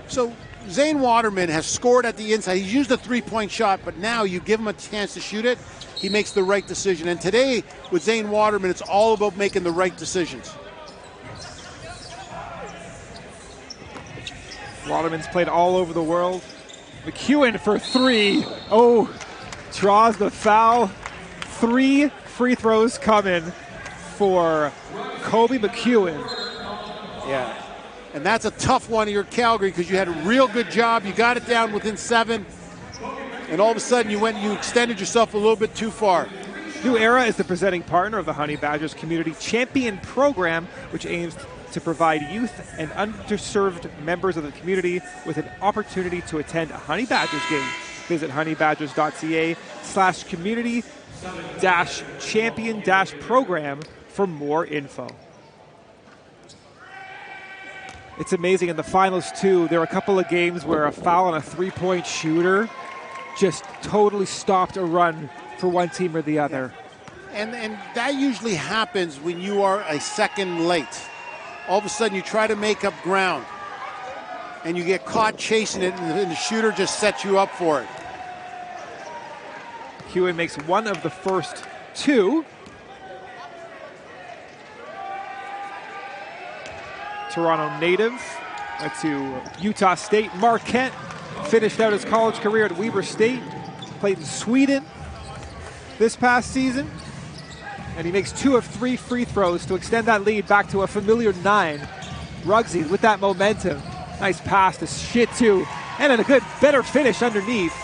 So Zane Waterman has scored at the inside. He's used a three-point shot, but now you give him a chance to shoot it, he makes the right decision. And today, with Zane Waterman, it's all about making the right decisions. Waterman's played all over the world. McEwen for three. Oh, draws the foul. 3 free throws coming for Kobe McEwen. Yeah, and that's a tough one here at Calgary because you had a real good job. You got it down within 7, and all of a sudden you extended yourself a little bit too far. New Era is the presenting partner of the Honey Badgers Community Champion Program, which aims to provide youth and underserved members of the community with an opportunity to attend a Honey Badgers game. Visit honeybadgers.ca/community-champion-program for more info. It's amazing in the finals too, there were a couple of games where a foul on a three-point shooter just totally stopped a run for one team or the other. And that usually happens when you are a second late. All of a sudden you try to make up ground and you get caught chasing it, and the shooter just sets you up for it. McEwen makes one of the first two. Toronto native, went to Utah State. Marquette finished out his college career at Weber State, played in Sweden this past season, and he makes 2 of 3 free throws to extend that lead back to a familiar 9. Ruggsy with that momentum. Nice pass to Shitu, and then a good, better finish underneath.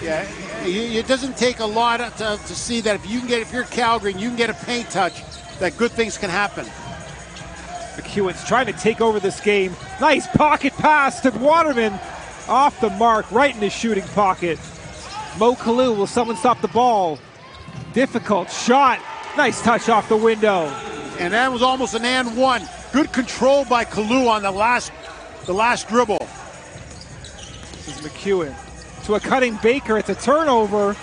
Yeah, it doesn't take a lot to see that if you're Calgary and you can get a paint touch, that good things can happen. McEwen's trying to take over this game. Nice pocket pass to Waterman. Off the mark, right in his shooting pocket. Mo Kalou, will someone stop the ball? Difficult shot. Nice touch off the window. And that was almost an and one. Good control by Kalou on the last dribble. This is McEwen to a cutting Baker. It's a turnover.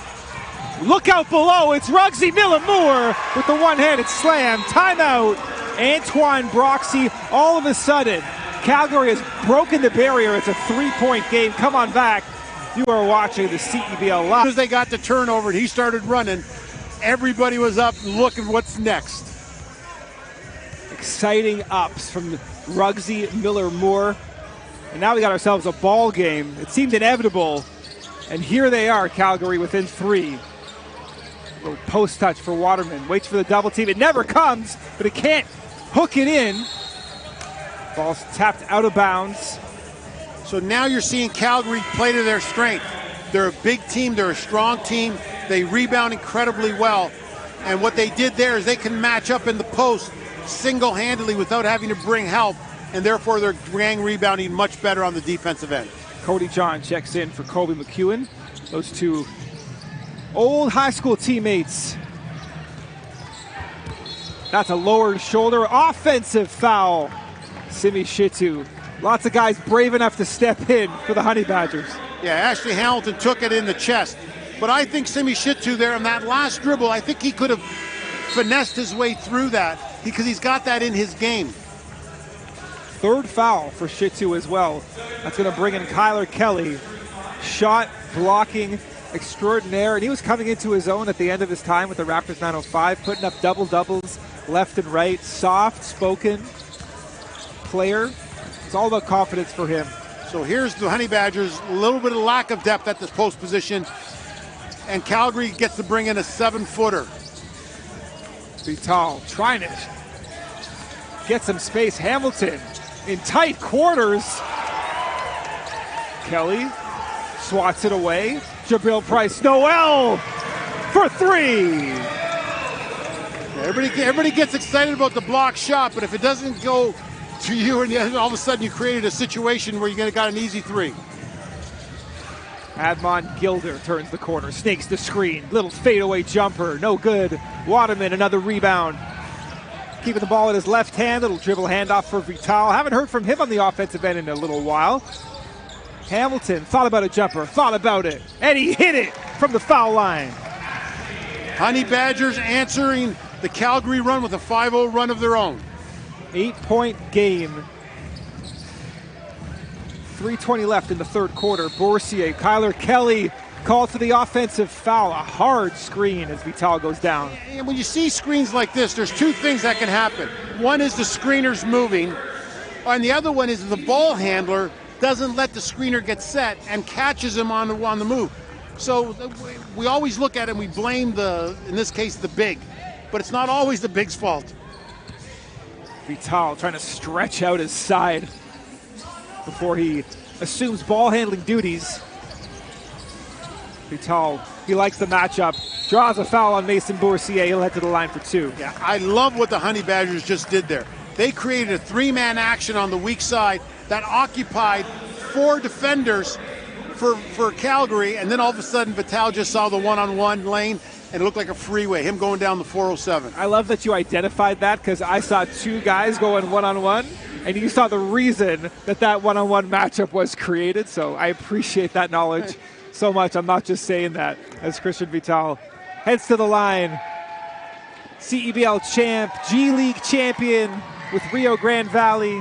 Look out below. It's Ruggsy Miller-Moore with the one-handed slam. Timeout. Antoine Broxy. All of a sudden, Calgary has broken the barrier. It's a 3-point game. Come on back. You are watching the CEBL Live. As soon as they got the turnover and he started running, everybody was up looking what's next. Exciting ups from Ruggsy Miller-Moore. And now we got ourselves a ball game. It seemed inevitable. And here they are, Calgary within 3. Little post touch for Waterman. Waits for the double team. It never comes, but it can't hook it in. Ball's tapped out of bounds. So now you're seeing Calgary play to their strength. They're a big team. They're a strong team. They rebound incredibly well. And what they did there is they can match up in the post single-handedly without having to bring help. And therefore, they're gang rebounding much better on the defensive end. Cody John checks in for Kobe McEwen. Those two old high school teammates. That's a lowered shoulder. Offensive foul. Simi Shitu. Lots of guys brave enough to step in for the Honey Badgers. Yeah, Ashley Hamilton took it in the chest. But I think Simi Shitu there on that last dribble, I think he could have finessed his way through that because he's got that in his game. Third foul for Shitu as well. That's going to bring in Kyler Kelly. Shot blocking extraordinaire. And he was coming into his own at the end of his time with the Raptors 905, putting up double-doubles left and right. Soft-spoken player. It's all about confidence for him. So here's the Honey Badgers, a little bit of lack of depth at this post position. And Calgary gets to bring in a 7-footer. Vital trying to get some space. Hamilton in tight quarters. Kelly swats it away. Jabril Price Noel for three. Everybody gets excited about the block shot, but if it doesn't go to you and all of a sudden you created a situation where you got an easy three. Admon Gilder turns the corner, snakes the screen. Little fadeaway jumper, no good. Waterman, another rebound. Keeping the ball in his left hand, little dribble handoff for Vital. Haven't heard from him on the offensive end in a little while. Hamilton thought about a jumper, thought about it, and he hit it from the foul line. Honey Badgers answering the Calgary run with a 5-0 run of their own. 8-point game. 3:20 left in the third quarter. Boursier, Kyler Kelly called for the offensive foul. A hard screen as Vital goes down. And when you see screens like this, there's two things that can happen. One is the screener's moving, and the other one is the ball handler doesn't let the screener get set and catches him on the move. So we always look at it and we blame in this case, the big. But it's not always the big's fault. Vital trying to stretch out his side before he assumes ball handling duties. Vital, he likes the matchup, draws a foul on Mason Boursier. He'll head to the line for two. Yeah, I love what the Honey Badgers just did there. They created a three-man action on the weak side that occupied four defenders for Calgary, and then all of a sudden Vital just saw the one-on-one lane and it looked like a freeway, him going down the 407. I love that you identified that because I saw two guys going one-on-one, and you saw the reason that one-on-one matchup was created, so I appreciate that knowledge so much. I'm not just saying that as Christian Vital heads to the line. CEBL champ, G League champion with Rio Grande Valley.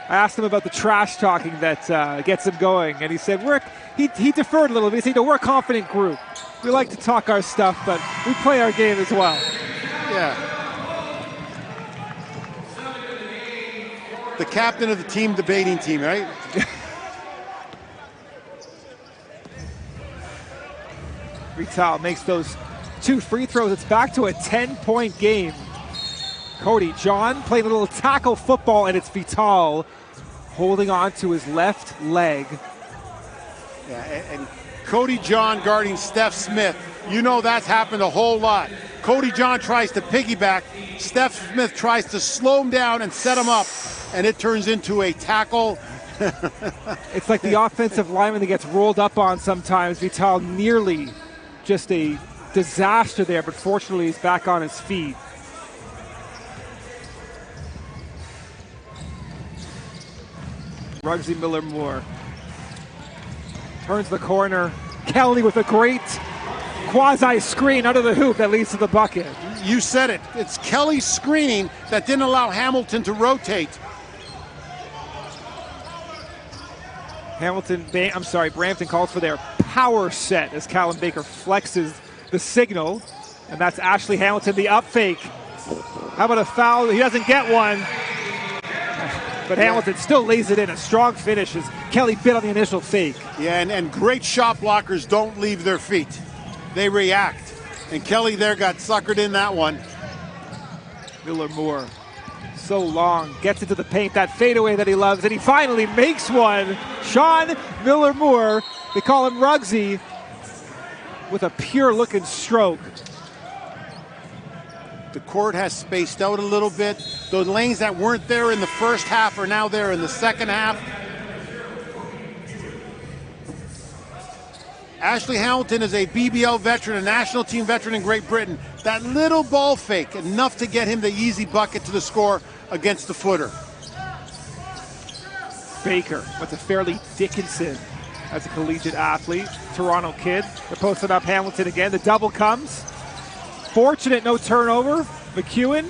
I asked him about the trash talking that gets him going, and he said, he deferred a little bit. He said, we're a confident group. We like to talk our stuff, but we play our game as well. Yeah. The captain of the team debating team, right? Vital makes those two free throws. It's back to a 10-point game. Cody John playing a little tackle football, and it's Vital holding on to his left leg. Yeah, and Cody John guarding Steph Smith. You know that's happened a whole lot. Cody John tries to piggyback. Steph Smith tries to slow him down and set him up, and it turns into a tackle. It's like the offensive lineman that gets rolled up on sometimes. Vital nearly just a disaster there, but fortunately he's back on his feet. Ruggsy Miller-Moore turns the corner. Kelly with a great quasi-screen under the hoop that leads to the bucket. You said it. It's Kelly's screen that didn't allow Hamilton to rotate. Brampton calls for their power set as Callum Baker flexes the signal. And that's Ashley Hamilton, the up fake. How about a foul? He doesn't get one. But Hamilton still lays it in. A strong finish as Kelly bit on the initial fake. Yeah, and great shot blockers don't leave their feet. They react. And Kelly there got suckered in that one. Miller-Moore, so long, gets into the paint, that fadeaway that he loves, and he finally makes one. Sean Miller-Moore, they call him Ruggsy, with a pure-looking stroke. The court has spaced out a little bit. Those lanes that weren't there in the first half are now there in the second half. Ashley Hamilton is a BBL veteran, a national team veteran in Great Britain. That little ball fake, enough to get him the easy bucket to the score against the footer. Baker with a Fairleigh Dickinson as a collegiate athlete. Toronto kid. They're posting up Hamilton again. The double comes. Fortunate no turnover. McEwen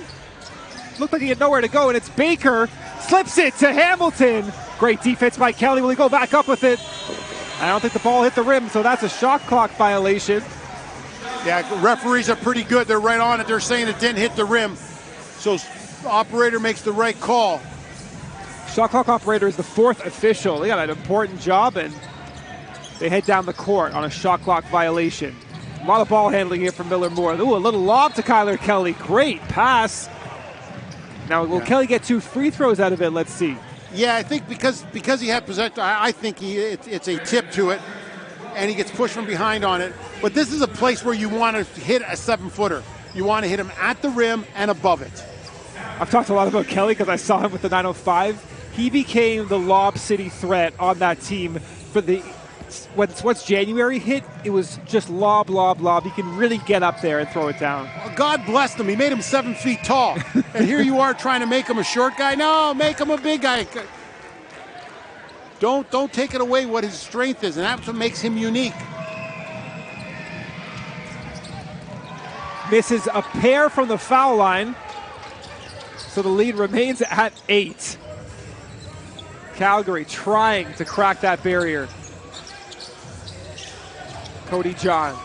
looked like he had nowhere to go, and it's Baker. Slips it to Hamilton. Great defense by Kelly. Will he go back up with it? I don't think the ball hit the rim, so that's a shot clock violation. Yeah, referees are pretty good. They're right on it. They're saying it didn't hit the rim. So operator makes the right call. Shot clock operator is the fourth official. They got an important job, and they head down the court on a shot clock violation. A lot of ball handling here from Miller Moore. Ooh, a little lob to Kyler Kelly. Great pass. Now, will Kelly get 2 free throws out of it? Let's see. Yeah, I think because he had possession, I think it's a tip to it, and he gets pushed from behind on it. But this is a place where you want to hit a 7-footer. You want to hit him at the rim and above it. I've talked a lot about Kelly because I saw him with the 905. He became the Lob City threat on that team for the once January hit, it was just lob, lob, lob. He can really get up there and throw it down. Well, God bless him. He made him 7 feet tall. And here you are trying to make him a short guy. No, make him a big guy. Don't take it away what his strength is, and that's what makes him unique. Misses a pair from the foul line. So the lead remains at 8. Calgary trying to crack that barrier. Cody John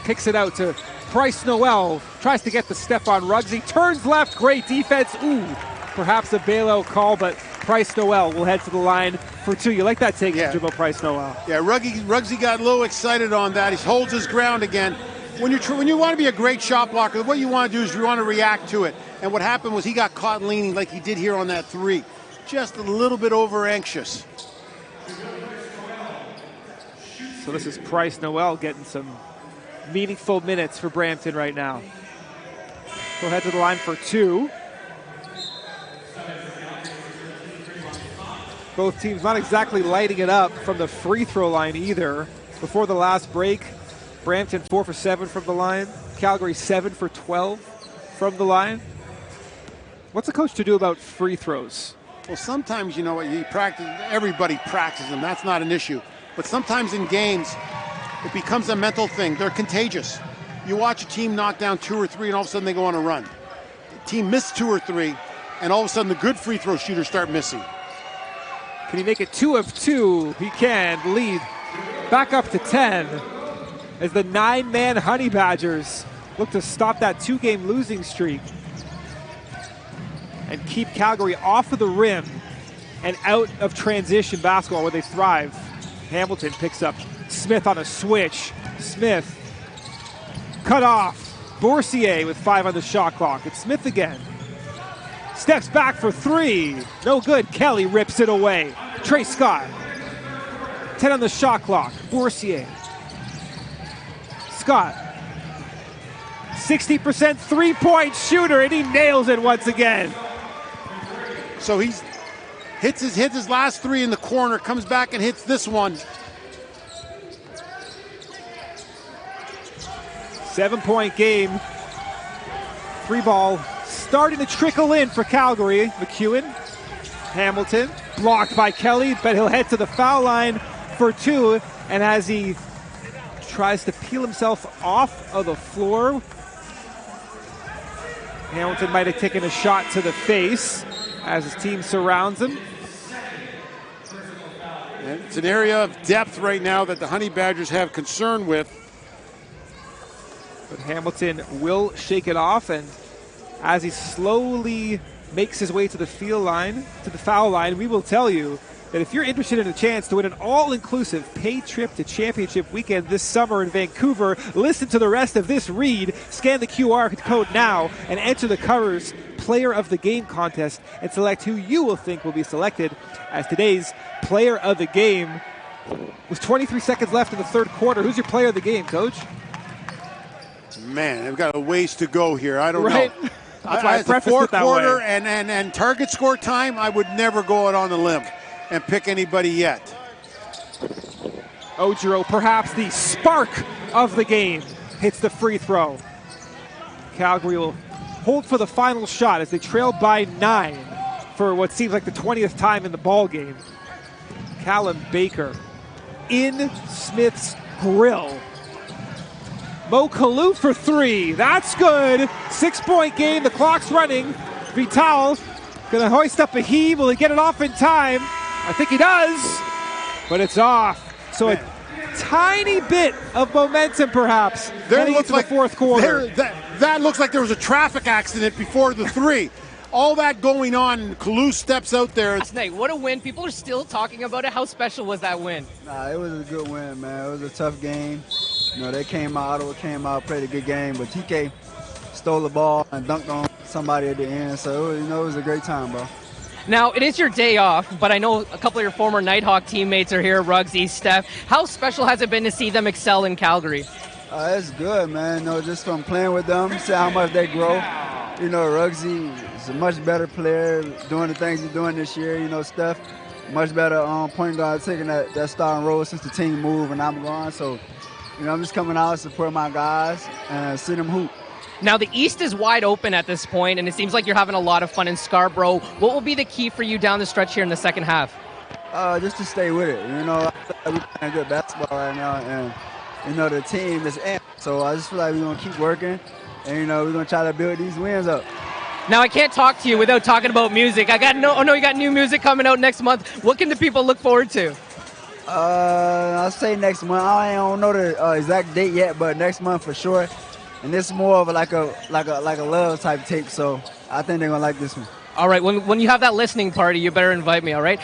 kicks it out to Price Noel. Tries to get the step on Ruggs. He turns left. Great defense. Ooh, perhaps a bailout call, but Price Noel will head to the line for 2. You like that take about Price Noel? Yeah, Ruggsy got a little excited on that. He holds his ground again. When you want to be a great shot blocker, what you want to do is you want to react to it. And what happened was he got caught leaning like he did here on that 3. Just a little bit over anxious. So this is Price Noel getting some meaningful minutes for Brampton right now. He'll head to the line for 2. Both teams not exactly lighting it up from the free throw line either. Before the last break, Brampton 4 for 7 from the line. Calgary 7 for 12 from the line. What's a coach to do about free throws? Well, sometimes, you know what, everybody practices them. That's not an issue. But sometimes in games, it becomes a mental thing. They're contagious. You watch a team knock down 2 or 3, and all of a sudden they go on a run. The team missed 2 or 3, and all of a sudden the good free throw shooters start missing. Can he make it 2 of 2? He can. Lead back up to 10 as the 9-man Honey Badgers look to stop that 2-game losing streak and keep Calgary off of the rim and out of transition basketball where they thrive. Hamilton picks up Smith on a switch. Smith cut off. Boursier with 5 on the shot clock. It's Smith again. Steps back for 3. No good. Kelly rips it away. Trey Scott. 10 on the shot clock. Boursier. Scott. 60% three-point shooter, and he nails it once again. So he hits his last 3 in the corner, comes back and hits this one. 7-point game. 3 ball starting to trickle in for Calgary. McEwen, Hamilton, blocked by Kelly, but he'll head to the foul line for 2. And as he tries to peel himself off of the floor, Hamilton might have taken a shot to the face as his team surrounds him. And it's an area of depth right now that the Honey Badgers have concern with. But Hamilton will shake it off, and as he slowly makes his way to the foul line, we will tell you that if you're interested in a chance to win an all-inclusive paid trip to championship weekend this summer in Vancouver, listen to the rest of this read, scan the QR code now, and enter the Covers Player of the Game contest and select who you will think will be selected as today's Player of the Game. With 23 seconds left in the third quarter, who's your Player of the Game, Coach? Man, they've got a ways to go here. I don't know. That's why I prefaced it that fourth quarter way. and target score time, I would never go out on the limb and pick anybody yet. Ojiro, perhaps the spark of the game, hits the free throw. Calgary will hold for the final shot as they trail by 9 for what seems like the 20th time in the ball game. Callum Baker in Smith's grill. Mo Kalou for 3. That's good. 6-point game. The clock's running. Vital going to hoist up a heave. Will he get it off in time? I think he does. But it's off. So a tiny bit of momentum, perhaps, heading into the fourth quarter. That looks like there was a traffic accident before the 3. All that going on, and Kalou steps out there. Last night, what a win. People are still talking about it. How special was that win? It was a good win, man. It was a tough game. You know, Ottawa came out, played a good game, but TK stole the ball and dunked on somebody at the end. So, it was a great time, bro. Now, it is your day off, but I know a couple of your former Nighthawk teammates are here, Ruggsy, Steph. How special has it been to see them excel in Calgary? It's good, man. Just from playing with them, see how much they grow. Ruggsy is a much better player, doing the things he's doing this year. Steph, much better point guard, taking that starting role since the team moved and I'm gone. So, I'm just coming out, support my guys, and see them hoop. Now, the East is wide open at this point, and it seems like you're having a lot of fun in Scarborough. What will be the key for you down the stretch here in the second half? Just to stay with it. I feel like we're playing good basketball right now, and, the team is amped. So I just feel like we're going to keep working, and, we're going to try to build these wins up. Now, I can't talk to you without talking about music. you got new music coming out next month. What can the people look forward to? I'll say next month. I don't know the exact date yet, but next month for sure. And it's more of like a love type tape, so I think they're gonna like this one. All right, when you have that listening party, you better invite me. All right,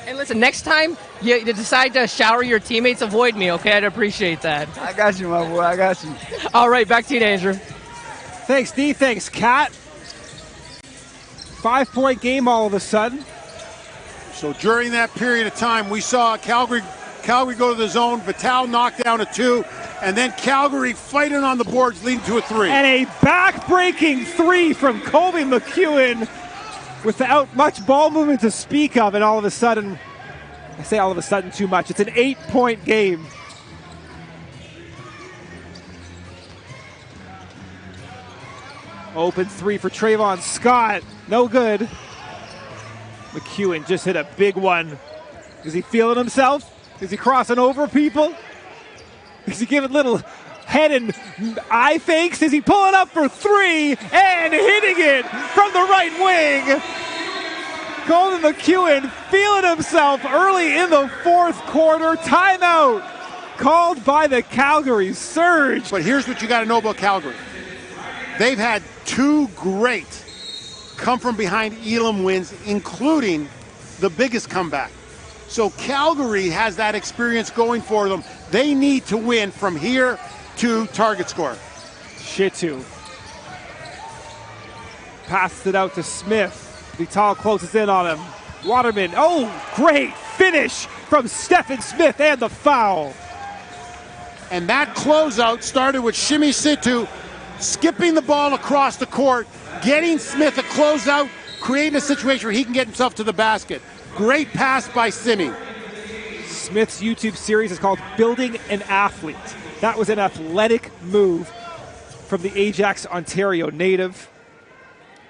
and listen, next time you decide to shower your teammates, avoid me. Okay, I'd appreciate that. I got you, my boy. I got you. All right, back to you, Andrew. Thanks, D. Thanks, Kat. 5-point game all of a sudden. So during that period of time, we saw Calgary go to the zone. Vital knocked down a 2, and then Calgary fighting on the boards, leading to a 3. And a back-breaking 3 from Colby McEwen without much ball movement to speak of. And all of a sudden, I say all of a sudden too much, it's an 8-point game. Open 3 for Trayvon Scott. No good. McEwen just hit a big one. Is he feeling himself? Is he crossing over people? Is he giving little head and eye fakes? Is he pulling up for 3 and hitting it from the right wing? Colby McEwen feeling himself early in the fourth quarter. Timeout called by the Calgary Surge. But here's what you got to know about Calgary. They've had 2 great come from behind Elam wins, including the biggest comeback. So Calgary has that experience going for them. They need to win from here to target score. Shitu passes it out to Smith. Vital closes in on him. Waterman, great finish from Stephen Smith and the foul. And that closeout started with Shimmy Situ skipping the ball across the court, getting Smith a closeout, creating a situation where he can get himself to the basket. Great pass by Simi. Smith's YouTube series is called Building an Athlete. That was an athletic move from the Ajax, Ontario native.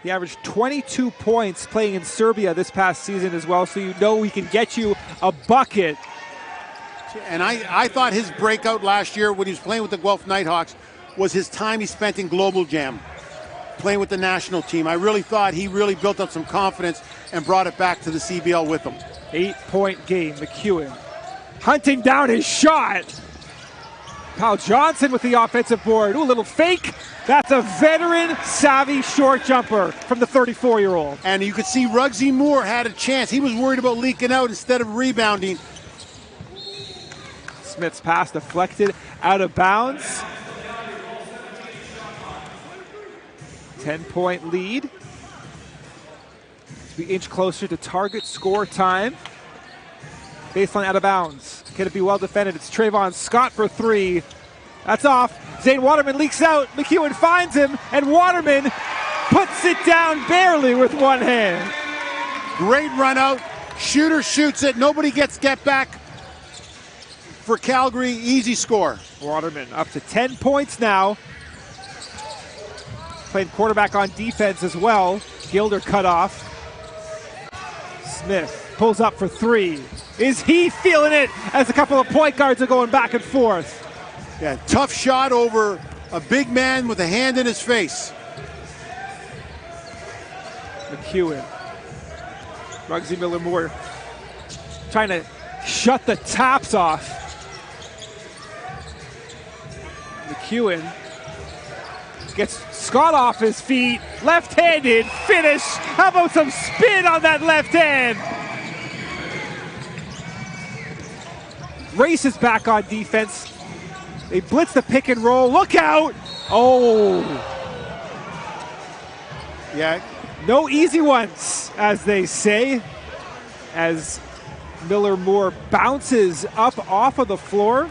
He averaged 22 points playing in Serbia this past season as well, so he can get you a bucket. And I thought his breakout last year when he was playing with the Guelph Nighthawks was his time he spent in Global Jam, playing with the national team. I really thought he really built up some confidence and brought it back to the CBL with him. 8-point game, McEwen hunting down his shot. Kyle Johnson with the offensive board. Ooh, a little fake. That's a veteran, savvy short jumper from the 34-year-old. And you could see Ruggsy Moore had a chance. He was worried about leaking out instead of rebounding. Smith's pass deflected out of bounds. 10-point lead. As we inch closer to target score time. Baseline out of bounds. Can it be well defended? It's Trayvon Scott for 3. That's off. Zane Waterman leaks out. McEwen finds him, and Waterman puts it down barely with one hand. Great run out. Shooter shoots it. Nobody gets get back for Calgary. Easy score. Waterman up to 10 points now. Playing quarterback on defense as well. Gilder cut off. Smith pulls up for 3. Is he feeling it as a couple of point guards are going back and forth? Yeah, tough shot over a big man with a hand in his face. McEwen. Ruggsy Miller-Moore trying to shut the taps off. McEwen gets Scott off his feet. Left-handed finish. How about some spin on that left hand? Races back on defense. They blitz the pick and roll. Look out! Oh, Yeah, no easy ones, as they say, as Miller Moore bounces up off of the floor.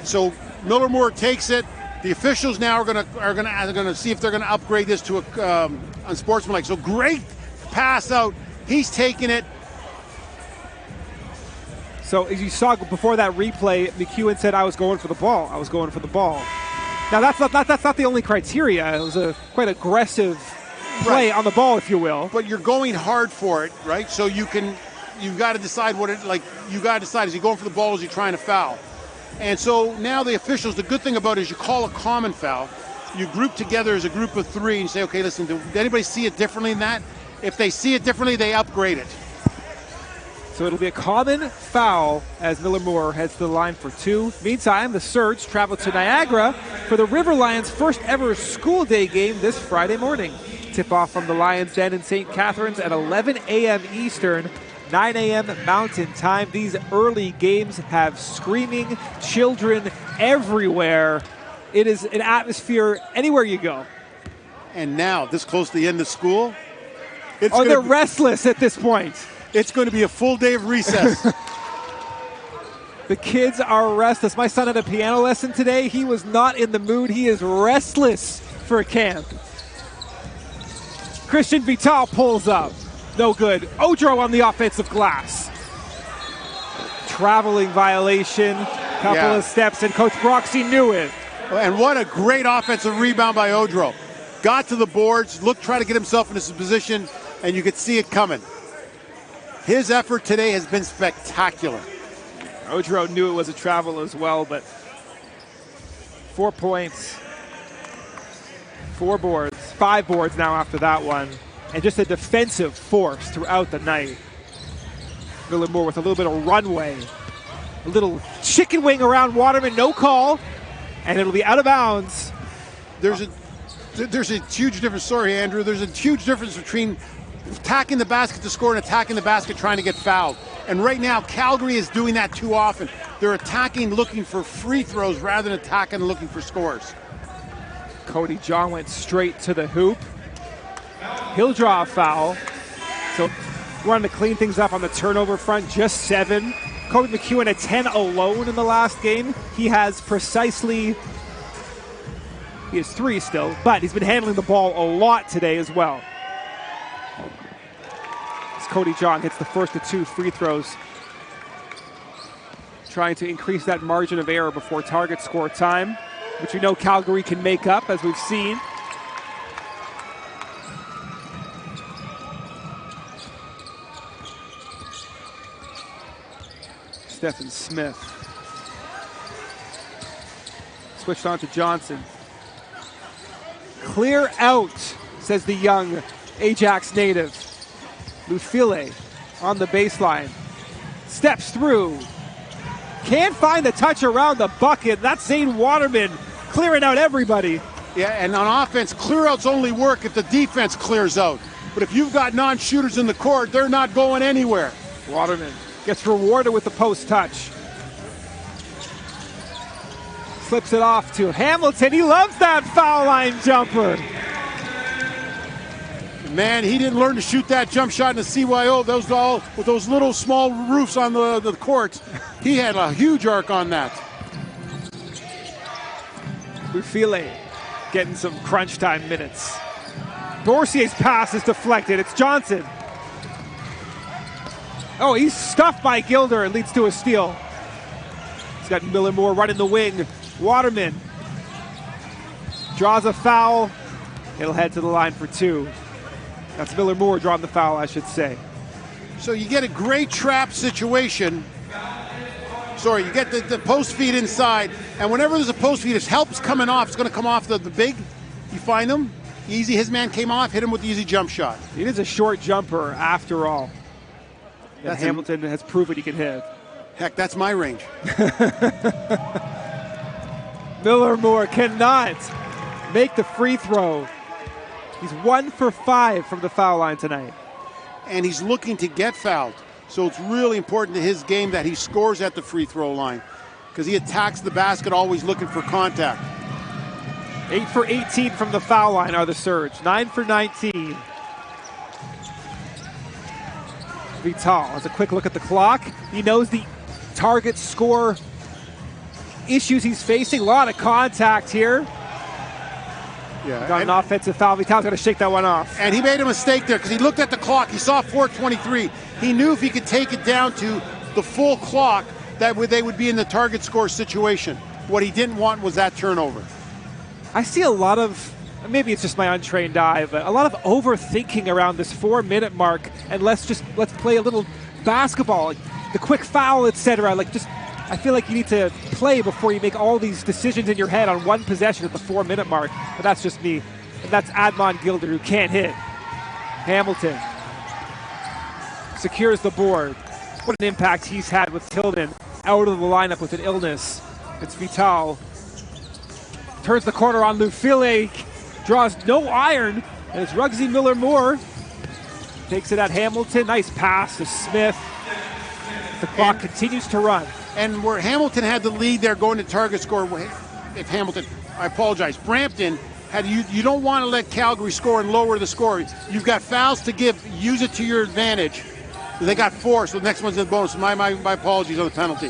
so Miller Moore takes it. The officials now are gonna see if they're gonna upgrade this to a unsportsmanlike. So great pass out. He's taking it. So as you saw before that replay, McEwen said, "I was going for the ball. I was going for the ball." Now that's not the only criteria. It was a quite aggressive play on the ball, if you will. But you're going hard for it, right? So you've got to decide you got to decide, is he going for the ball or is he trying to foul? And so now the officials, the good thing about it is you call a common foul. You group together as a group of three and you say, okay, listen, did anybody see it differently than that? If they see it differently, they upgrade it. So it'll be a common foul as Miller Moore heads to the line for two. Meantime, the Surge travel to Niagara for the River Lions' first ever school day game this Friday morning. Tip-off from the Lions Den in St. Catharines at 11 a.m. Eastern, 9 a.m. Mountain Time. These early games have screaming children everywhere. It is an atmosphere anywhere you go. And now, this close to the end of school, They're restless at this point. It's going to be a full day of recess. The kids are restless. My son had a piano lesson today. He was not in the mood. He is restless for camp. Christian Vital pulls up. No good. Odro on the offensive glass. Traveling violation. Couple of steps, and Coach Broxy knew it. And what a great offensive rebound by Odro. Got to the boards, tried to get himself in this position, and you could see it coming. His effort today has been spectacular. Odro knew it was a travel as well, but 4 points, 4 boards, 5 boards now after that one, and just a defensive force throughout the night. Miller Moore with a little bit of runway, a little chicken wing around Waterman, no call, and it'll be out of bounds. There's a huge difference. Sorry, Andrew. There's a huge difference between attacking the basket to score and attacking the basket trying to get fouled. And right now, Calgary is doing that too often. They're attacking looking for free throws rather than attacking looking for scores. Cody John went straight to the hoop. He'll draw a foul. So wanting to clean things up on the turnover front, just 7. Kobe McEwen at 10 alone in the last game. He has 3 still, but he's been handling the ball a lot today as well. As Cody John hits the first of 2 free throws, trying to increase that margin of error before target score time, which we know Calgary can make up, as we've seen. Stephen Smith. Switched on to Johnson. Clear out, says the young Ajax native. Lufile on the baseline. Steps through. Can't find the touch around the bucket. That's Zane Waterman clearing out everybody. Yeah, and on offense, clear outs only work if the defense clears out. But if you've got non-shooters in the court, they're not going anywhere. Waterman gets rewarded with the post touch. Slips it off to Hamilton. He loves that foul line jumper. Man, he didn't learn to shoot that jump shot in the CYO. Those all with those little small roofs on the courts. He had a huge arc on that. Lufile getting some crunch time minutes. Dorsier's pass is deflected. It's Johnson. Oh, he's stuffed by Gilder and leads to a steal. He's got Miller Moore running the wing. Waterman draws a foul. It'll head to the line for 2. That's Miller Moore drawing the foul, I should say. So you get a great trap situation. Sorry, you get the post feed inside, and whenever there's a post feed, if help's coming off, it's going to come off the big. You find him, easy, his man came off, hit him with the easy jump shot. It is a short jumper after all. And Hamilton has proven he can hit. Heck, that's my range. Miller Moore cannot make the free throw. He's 1 for 5 from the foul line tonight. And he's looking to get fouled. So it's really important to his game that he scores at the free throw line. because he attacks the basket always looking for contact. 8 for 18 from the foul line are the Surge. 9 for 19. Vital has a quick look at the clock. He knows the target score issues he's facing. A lot of contact here. Yeah, got an offensive foul. Vital's got to shake that one off. And he made a mistake there because he looked at the clock. He saw 4:23. He knew if he could take it down to the full clock, that they would be in the target score situation. What he didn't want was that turnover. I see a lot of, maybe it's just my untrained eye, but a lot of overthinking around this 4-minute mark, and let's play a little basketball, like the quick foul, etc. I feel like you need to play before you make all these decisions in your head on one possession at the 4-minute mark. But that's just me. And that's Admon Gilder, who can't hit. Hamilton secures the board. What an impact he's had with Tilden out of the lineup with an illness. It's Vital. Turns the corner on Lufile. Draws no iron. And it's Ruggsy Miller-Moore. Takes it at Hamilton. Nice pass to Smith. The clock continues to run. And where Hamilton had the lead there going to target score, if Hamilton, I apologize, Brampton had you don't want to let Calgary score and lower the score. You've got fouls to give, use it to your advantage. They got 4, so the next one's a bonus. My apologies on the penalty.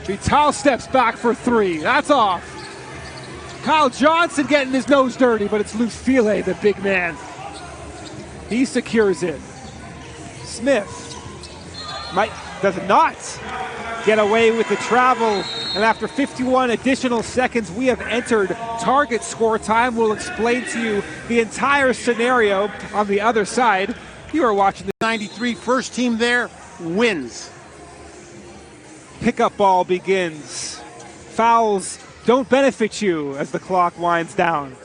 Vital steps back for 3. That's off. Kyle Johnson getting his nose dirty, but it's Lufile, the big man. He secures it. Smith does not get away with the travel, and after 51 additional seconds, we have entered target score time. We'll explain to you the entire scenario on the other side. You are watching the 93 first team there wins. Pickup ball begins. Fouls don't benefit you as the clock winds down.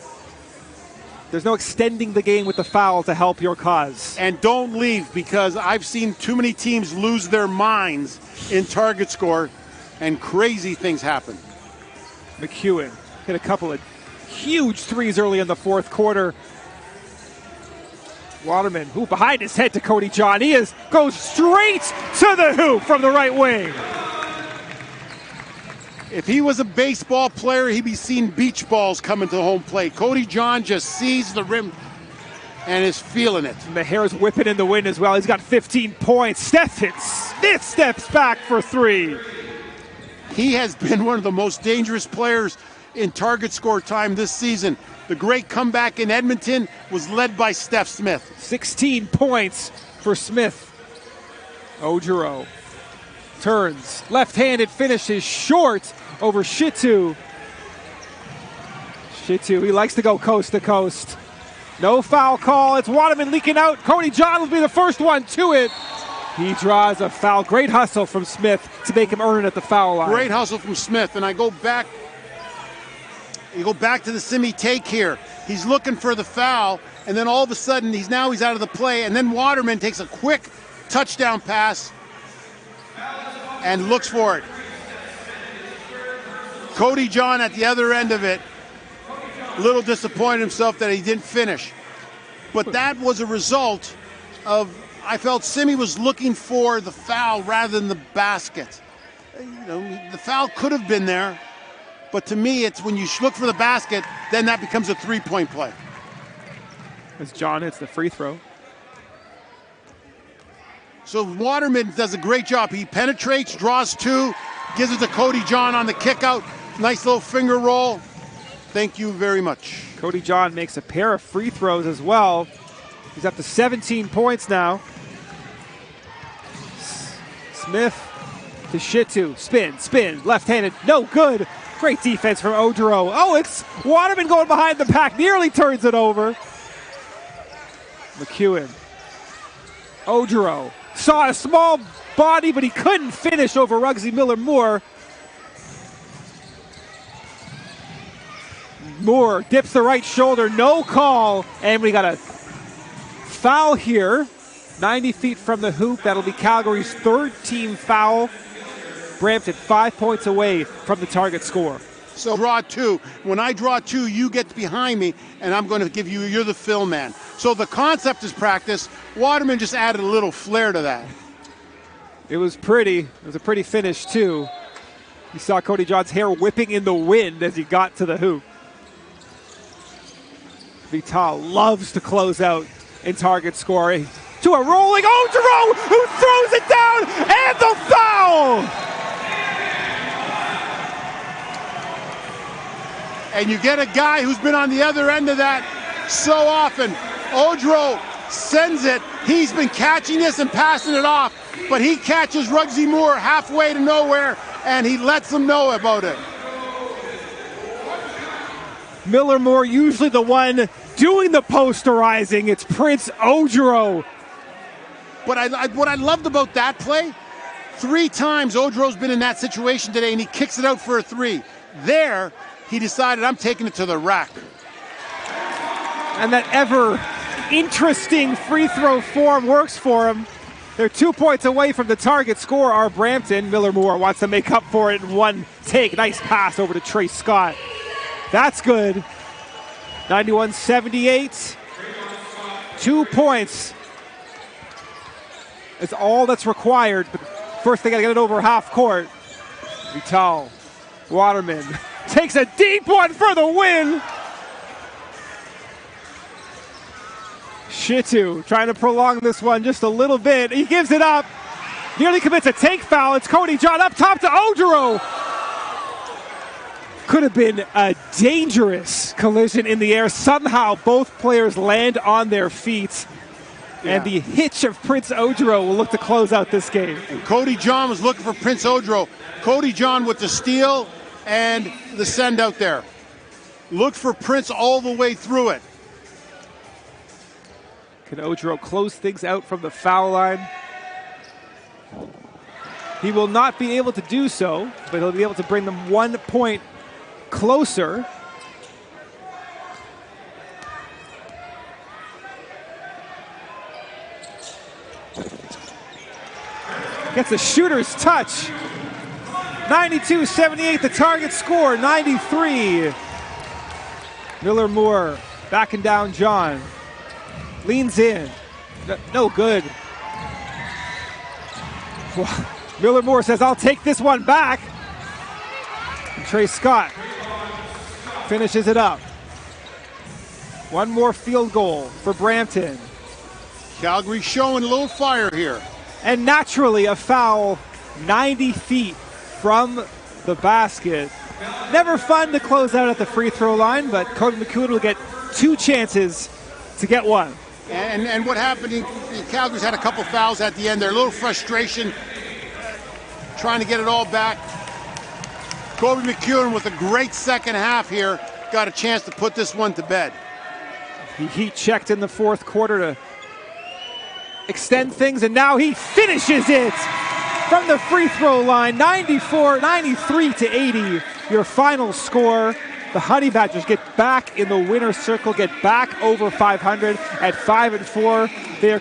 There's no extending the game with the foul to help your cause. And don't leave, because I've seen too many teams lose their minds in target score and crazy things happen. McEwen hit a couple of huge threes early in the fourth quarter. Waterman, who behind his head to Cody John. Goes straight to the hoop from the right wing. If he was a baseball player, he'd be seeing beach balls coming to the home plate. Cody John just sees the rim and is feeling it. And the hair's whipping in the wind as well. He's got 15 points. Smith steps back for 3. He has been one of the most dangerous players in target score time this season. The great comeback in Edmonton was led by Steph Smith. 16 points for Smith. Ojiro turns. Left-handed finishes short over Shitu. He likes to go coast to coast. No foul call. It's Waterman leaking out. Cody John will be the first one to it. He draws a foul. Great hustle from Smith to make him earn it at the foul line. Great hustle from Smith. And I go back. You go back to the Simi take here. He's looking for the foul, and then all of a sudden he's out of the play, and then Waterman takes a quick touchdown pass and looks for it. Cody John at the other end of it, a little disappointed himself that he didn't finish. But that was a result of, I felt Simi was looking for the foul rather than the basket. The foul could have been there. But to me, it's when you look for the basket, then that becomes a three-point play. As John hits the free throw. So Waterman does a great job. He penetrates, draws 2, gives it to Cody John on the kick out. Nice little finger roll. Thank you very much. Cody John makes a pair of free throws as well. He's up to 17 points now. Smith to Shitu. Spin. Left-handed. No good. Great defense from Ojiro. Oh, it's Waterman going behind the pack. Nearly turns it over. McEwen. Ojiro saw a small body, but he couldn't finish over Ruggsy Miller-Moore. Moore dips the right shoulder. No call. And we got a foul here. 90 feet from the hoop. That'll be Calgary's 3rd team foul. Brampton 5 points away from the target score. So draw 2. When I draw 2, you get behind me, and I'm going to give you're the fill man. So the concept is practice. Waterman just added a little flair to that. It was pretty. It was a pretty finish, too. You saw Cody John's hair whipping in the wind as he got to the hoop. Vital loves to close out in target scoring. To a rolling Odro, who throws it down, and the foul! And you get a guy who's been on the other end of that so often. Odro sends it. He's been catching this and passing it off, but he catches Ruggsy Moore halfway to nowhere, and he lets them know about it. Miller Moore usually the one doing the posterizing. It's Prince Odro. But what I loved about that play, 3 times Odro's been in that situation today, and he kicks it out for a 3. There, he decided, I'm taking it to the rack. And that ever interesting free throw form works for him. They're 2 points away from the target score are Brampton. Miller Moore wants to make up for it in one take. Nice pass over to Trey Scott. That's good. 91-78. 2 points is all that's required. But first they got to get it over half court. Vital Waterman takes a deep one for the win. Shitu trying to prolong this one just a little bit. He gives it up. Nearly commits a take foul. It's Cody John up top to Odro. Could have been a dangerous collision in the air. Somehow both players land on their feet. Yeah. And the hitch of Prince Odro will look to close out this game. And Cody John was looking for Prince Odro. Cody John with the steal and the send out there. Looked for Prince all the way through it. Can Odro close things out from the foul line? He will not be able to do so, but he'll be able to bring them 1 point closer. Gets a shooter's touch. 92-78 the target score. 93. Miller Moore backing down John. Leans in. No good. Miller Moore says, I'll take this one back. And Trey Scott finishes it up. One more field goal for Brampton. Calgary showing a little fire here. And naturally a foul 90 feet from the basket. Never fun to close out at the free throw line, but Cody McEwen will get 2 chances to get one. And what happened, Calgary's had a couple fouls at the end there. A little frustration, trying to get it all back. Cody McEwen with a great second half here. Got a chance to put this one to bed. He heat checked in the fourth quarter to extend things, and now he finishes it from the free throw line. 93-80, your final score. The Honey Badgers get back in the winner's circle, get back over 500 at 5-4. They are